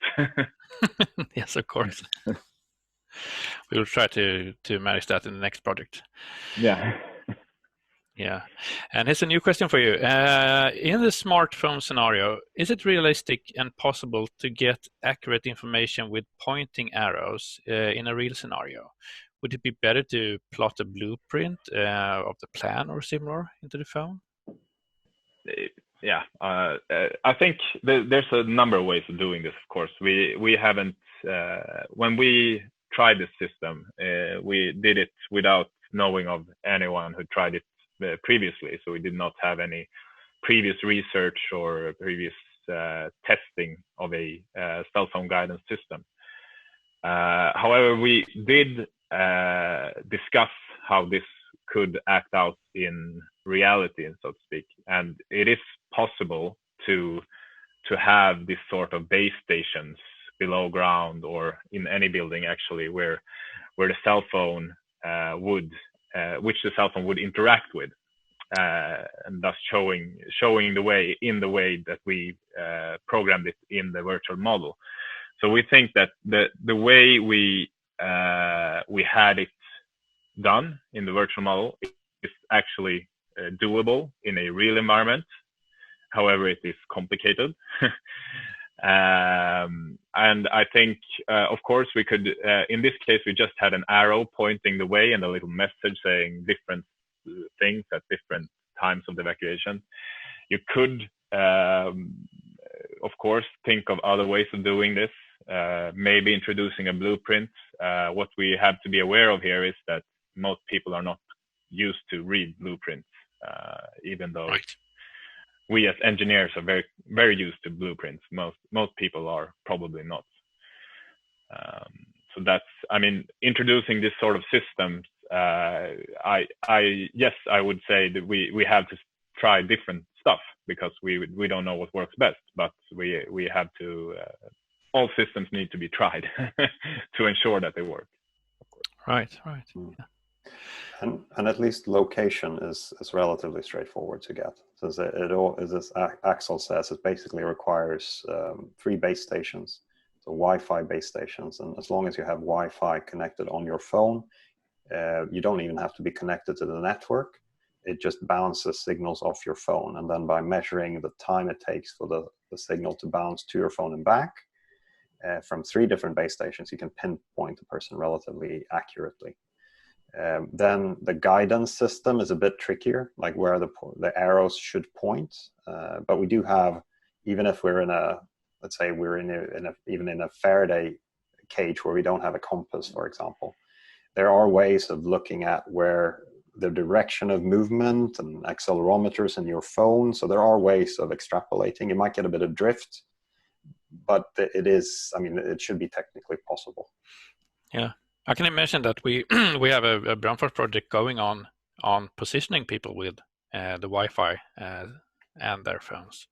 [SPEAKER 1] Yes, of course. We will try to manage that in the next project.
[SPEAKER 2] Yeah.
[SPEAKER 1] Yeah. And here's a new question for you. In the smartphone scenario, is it realistic and possible to get accurate information with pointing arrows in a real scenario? Would it be better to plot a blueprint of the plan or similar into the phone?
[SPEAKER 2] Yeah, I think there's a number of ways of doing this. Of course, we haven't when we tried this system, we did it without knowing of anyone who tried it previously. So we did not have any previous research or previous testing of a cell phone guidance system. However, we did discuss how this could act out in reality, so to speak, and it is possible to have this sort of base stations below ground or in any building actually where the cell phone which the cell phone would interact with, and thus showing the way in the way that we programmed it in the virtual model. So we think that the way we had it done in the virtual model is actually doable in a real environment. However, it is complicated. And I think, of course, we could, in this case, we just had an arrow pointing the way and a little message saying different things at different times of the evacuation. You could, of course, think of other ways of doing this, maybe introducing a blueprint. What we have to be aware of here is that most people are not used to read blueprints, even though we as engineers are very, very used to blueprints. Most people are probably not. So that's, I mean, introducing this sort of systems. I would say that we have to try different stuff because we don't know what works best, but we have to. All systems need to be tried to ensure that they work.
[SPEAKER 1] Right.
[SPEAKER 3] Yeah. And at least location is relatively straightforward to get. So as Axel says, it basically requires 3 base stations, so Wi-Fi base stations. And as long as you have Wi-Fi connected on your phone, you don't even have to be connected to the network. It just bounces signals off your phone. And then by measuring the time it takes for the signal to bounce to your phone and back, from 3 different base stations, you can pinpoint the person relatively accurately. Then the guidance system is a bit trickier, like where the arrows should point. But we do have, even if we're in a, let's say we're even in a Faraday cage where we don't have a compass, for example, there are ways of looking at where the direction of movement and accelerometers in your phone. So there are ways of extrapolating. You might get a bit of drift, but it should be technically possible.
[SPEAKER 1] Yeah, I can imagine that we have a Brandforsk project going on positioning people with the Wi-Fi and their phones.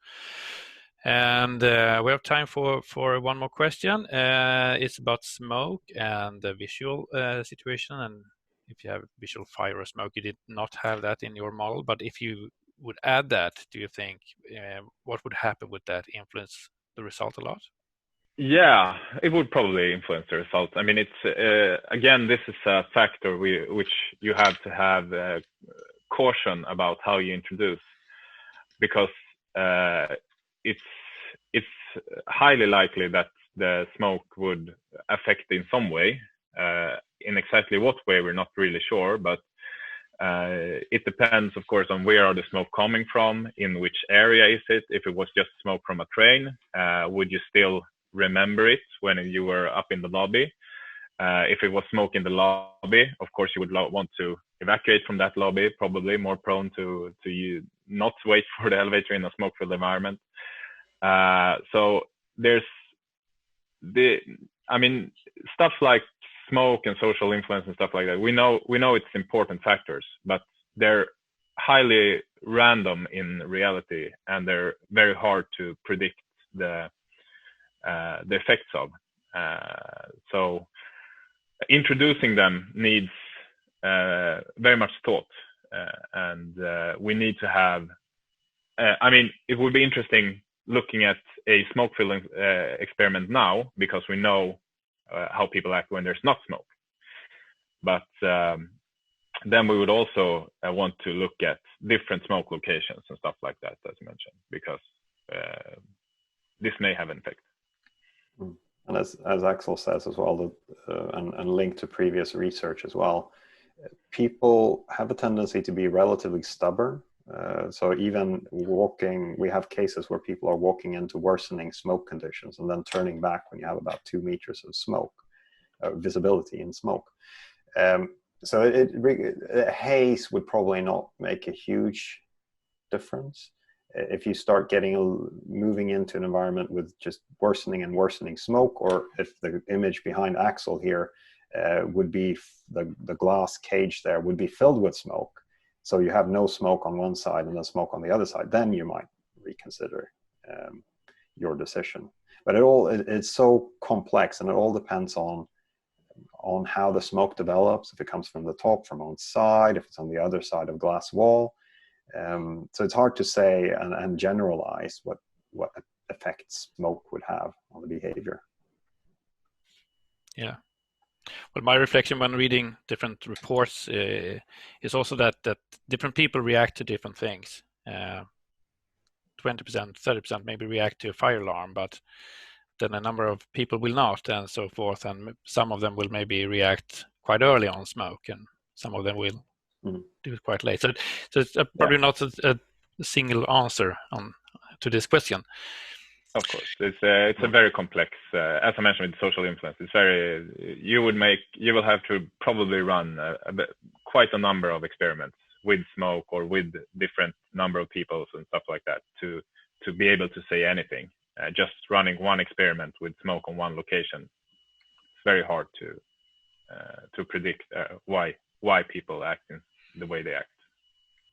[SPEAKER 1] And we have time for one more question. It's about smoke and the visual situation. And if you have visual fire or smoke, you did not have that in your model. But if you would add that, do you think what would happen? Would that influence the result a lot?
[SPEAKER 2] Yeah, it would probably influence the results. I mean, it's again, this is a factor which you have to have caution about how you introduce, because it's highly likely that the smoke would affect in some way. In exactly what way, we're not really sure, but It depends, of course, on where are the smoke coming from, in which area is it. If it was just smoke from a train, would you still remember it when you were up in the lobby? If it was smoke in the lobby, of course, you would want to evacuate from that lobby, probably more prone to you not wait for the elevator in a smoke-filled environment. So there's stuff like smoke and social influence and stuff like that. We know it's important factors, but they're highly random in reality, and they're very hard to predict the effects of. So introducing them needs very much thought, and we need to have. It would be interesting looking at a smoke filling experiment now, because we know how people act when there's not smoke. But then we would also want to look at different smoke locations and stuff like that, as mentioned, because this may have an effect.
[SPEAKER 3] And as Axel says as well, and linked to previous research as well, people have a tendency to be relatively stubborn. So even walking, we have cases where people are walking into worsening smoke conditions and then turning back when you have about 2 meters of smoke, visibility in smoke. So haze would probably not make a huge difference. If you start moving into an environment with just worsening and worsening smoke, or if the image behind Axel here would be the glass cage there would be filled with smoke, so you have no smoke on one side and then smoke on the other side, then you might reconsider your decision. But it's so complex, and it all depends on how the smoke develops, if it comes from the top, from one side, if it's on the other side of glass wall. So it's hard to say and generalize what effects smoke would have on the behavior.
[SPEAKER 1] Yeah. Well, my reflection when reading different reports is also that different people react to different things. 20%, 30% maybe react to a fire alarm, but then a number of people will not, and so forth. And some of them will maybe react quite early on smoke, and some of them will do it quite late. So it's probably not a single answer to this question.
[SPEAKER 2] Of course, it's a very complex. As I mentioned, with social influence, it's very. You will have to probably run quite a number of experiments with smoke or with different number of people and stuff like that to be able to say anything. Just running one experiment with smoke on one location, it's very hard to predict why people act in the way they act.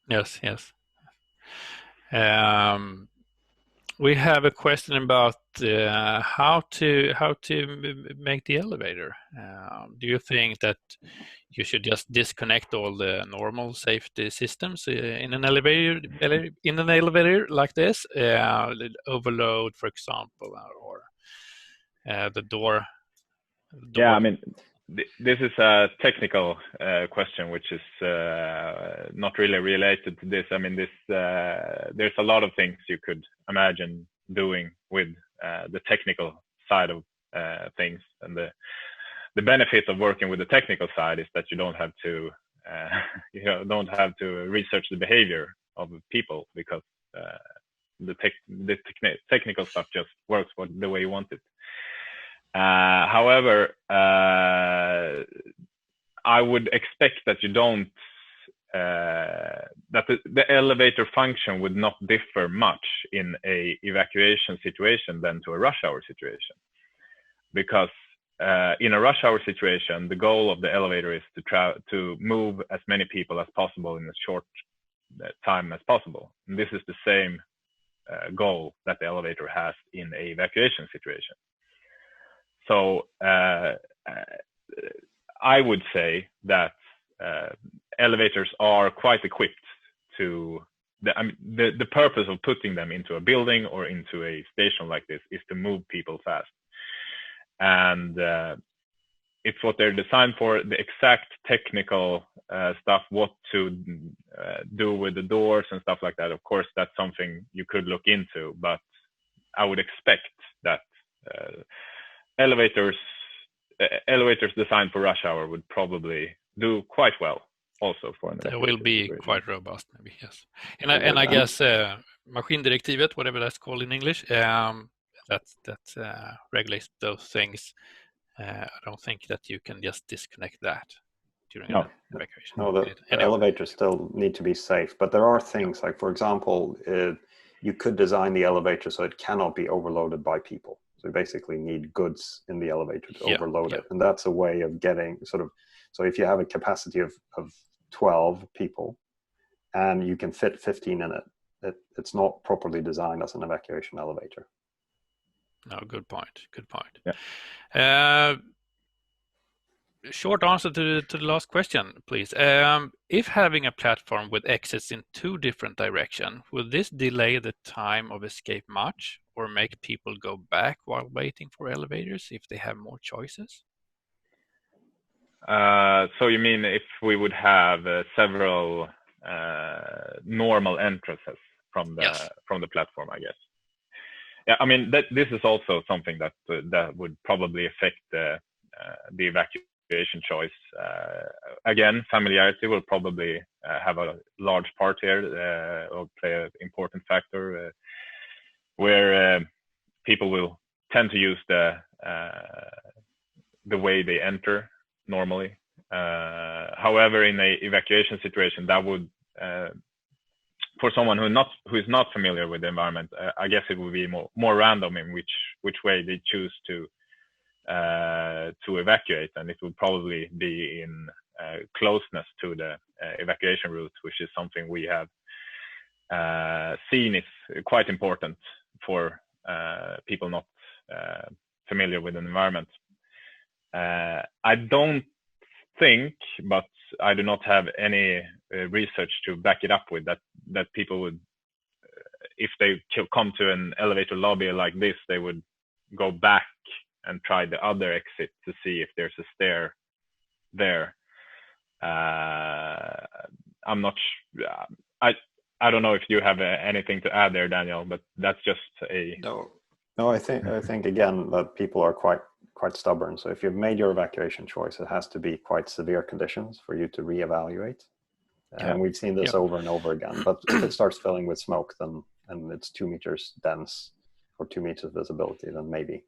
[SPEAKER 1] Yes. We have a question about how to make the elevator. Do you think that you should just disconnect all the normal safety systems in an elevator like this, overload, for example, or the door?
[SPEAKER 2] Yeah, this is a technical question, which is not really related to this. There's a lot of things you could imagine doing with the technical side of things, and the benefit of working with the technical side is that you don't have to research the behavior of people, because the technical stuff just works the way you want it. However, I would expect that you don't that the elevator function would not differ much in a evacuation situation than to a rush hour situation, because in a rush hour situation, the goal of the elevator is to move as many people as possible in as short time as possible. And this is the same goal that the elevator has in a evacuation situation. So I would say that elevators are quite equipped to the purpose of putting them into a building or into a station like this is to move people fast, and it's what they're designed for. The exact technical stuff, what to do with the doors and stuff like that, of course, that's something you could look into, but I would expect that elevators designed for rush hour would probably do quite well also for an
[SPEAKER 1] They
[SPEAKER 2] evacuation
[SPEAKER 1] will be
[SPEAKER 2] situation.
[SPEAKER 1] quite robust, maybe, yes. And I guess Maskindirektivet, whatever that's called in English, that regulates those things. I don't think that you can just disconnect that during an evacuation.
[SPEAKER 3] No, the elevators still need to be safe, but there are things like, for example, you could design the elevator so it cannot be overloaded by people. So you basically need goods in the elevator to overload it. And that's a way of getting so if you have a capacity of 12 people and you can fit 15 in it, it's not properly designed as an evacuation elevator.
[SPEAKER 1] No, good point. Good point.
[SPEAKER 2] Yeah.
[SPEAKER 1] Short answer to the last question, please. If having a platform with exits in 2 different directions, will this delay the time of escape much or make people go back while waiting for elevators if they have more choices?
[SPEAKER 2] So you mean if we would have several normal entrances from the platform, I guess. Yeah, I mean this is also something that would probably affect the evacuation choice. Again, familiarity will probably have a large part here, or play an important factor, where people will tend to use the way they enter normally. However, in an evacuation situation, that would for someone who is not familiar with the environment, I guess it would be more random in which way they choose to evacuate, and it would probably be in closeness to the evacuation route, which is something we have seen is quite important for people not familiar with an environment. I don't think, but I do not have any research to back it up with that people would, if they come to an elevator lobby like this, they would go back and try the other exit to see if there's a stair there. I'm not. I don't know if you have anything to add there, Daniel, but that's just a.
[SPEAKER 3] No, I think again that people are quite stubborn. So if you've made your evacuation choice, it has to be quite severe conditions for you to reevaluate. And we've seen this over and over again. But if it starts filling with smoke, then and it's 2 meters dense or 2 meters visibility, then maybe.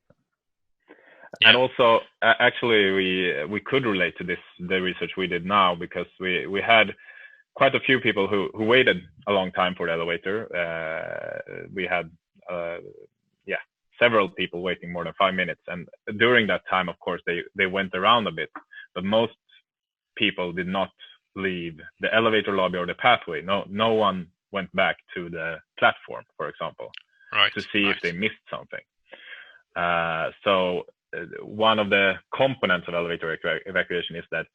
[SPEAKER 2] And also, actually, we could relate to the research we did now, because we had quite a few people who waited a long time for the elevator. We had several people waiting more than 5 minutes, and during that time, of course, they went around a bit, but most people did not leave the elevator lobby or the pathway. No one went back to the platform, for example, to see if they missed something. So one of the components of elevator evacuation is that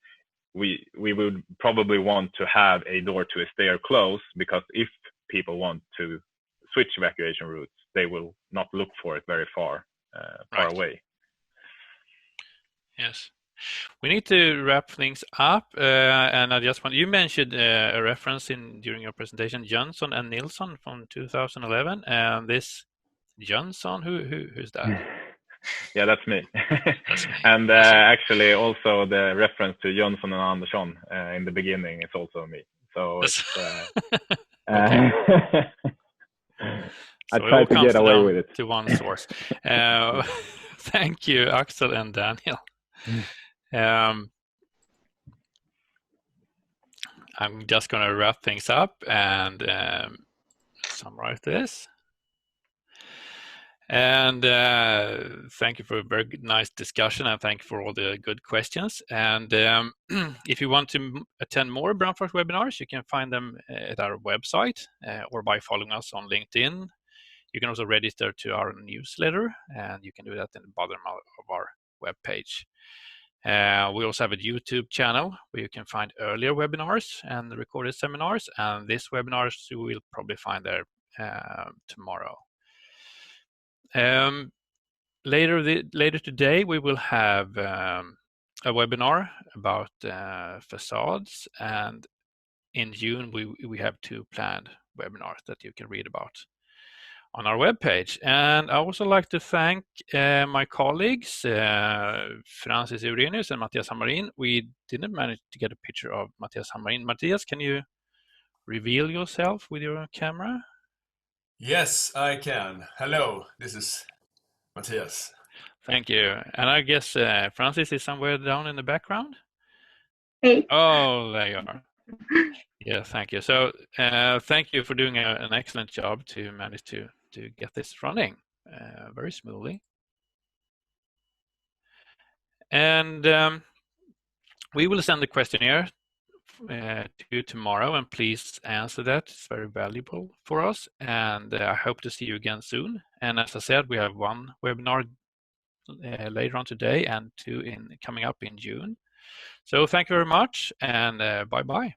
[SPEAKER 2] we would probably want to have a door to a stair close, because if people want to switch evacuation routes, they will not look for it very far away.
[SPEAKER 1] Yes. We need to wrap things up, and I just want, you mentioned a reference during your presentation, Jönsson and Nilsson from 2011, and this Jönsson, who's that?
[SPEAKER 2] Yeah, that's me.
[SPEAKER 1] That's me.
[SPEAKER 2] And actually also the reference to Jönsson and Andersson in the beginning is also me. So it's, I try to get away with it.
[SPEAKER 1] To one source. Thank you, Axel and Daniel. I'm just going to wrap things up and summarize this. And thank you for a very nice discussion, and thank you for all the good questions. And if you want to attend more Brandforsk webinars, you can find them at our website or by following us on LinkedIn. You can also register to our newsletter, and you can do that in the bottom of our webpage. We also have a YouTube channel where you can find earlier webinars and recorded seminars, and this webinar you will probably find there tomorrow. Later today we will have a webinar about facades, and in June we have 2 planned webinars that you can read about on our webpage. And I also like to thank my colleagues, Francis Eurenius and Matthias Hammarin. We didn't manage to get a picture of Matthias Hammarin. Matthias, can you reveal yourself with your camera?
[SPEAKER 6] Yes, I can. Hello, this is Matthias.
[SPEAKER 1] Thank you. And I guess Francis is somewhere down in the background?
[SPEAKER 7] Hey.
[SPEAKER 1] Oh, there you are. Yeah, thank you. So thank you for doing an excellent job to manage to get this running very smoothly. And we will send the questionnaire to you tomorrow, and please answer that. It's very valuable for us, and I hope to see you again soon. And as I said, we have one webinar later on today and two coming up in June. So thank you very much, and bye-bye.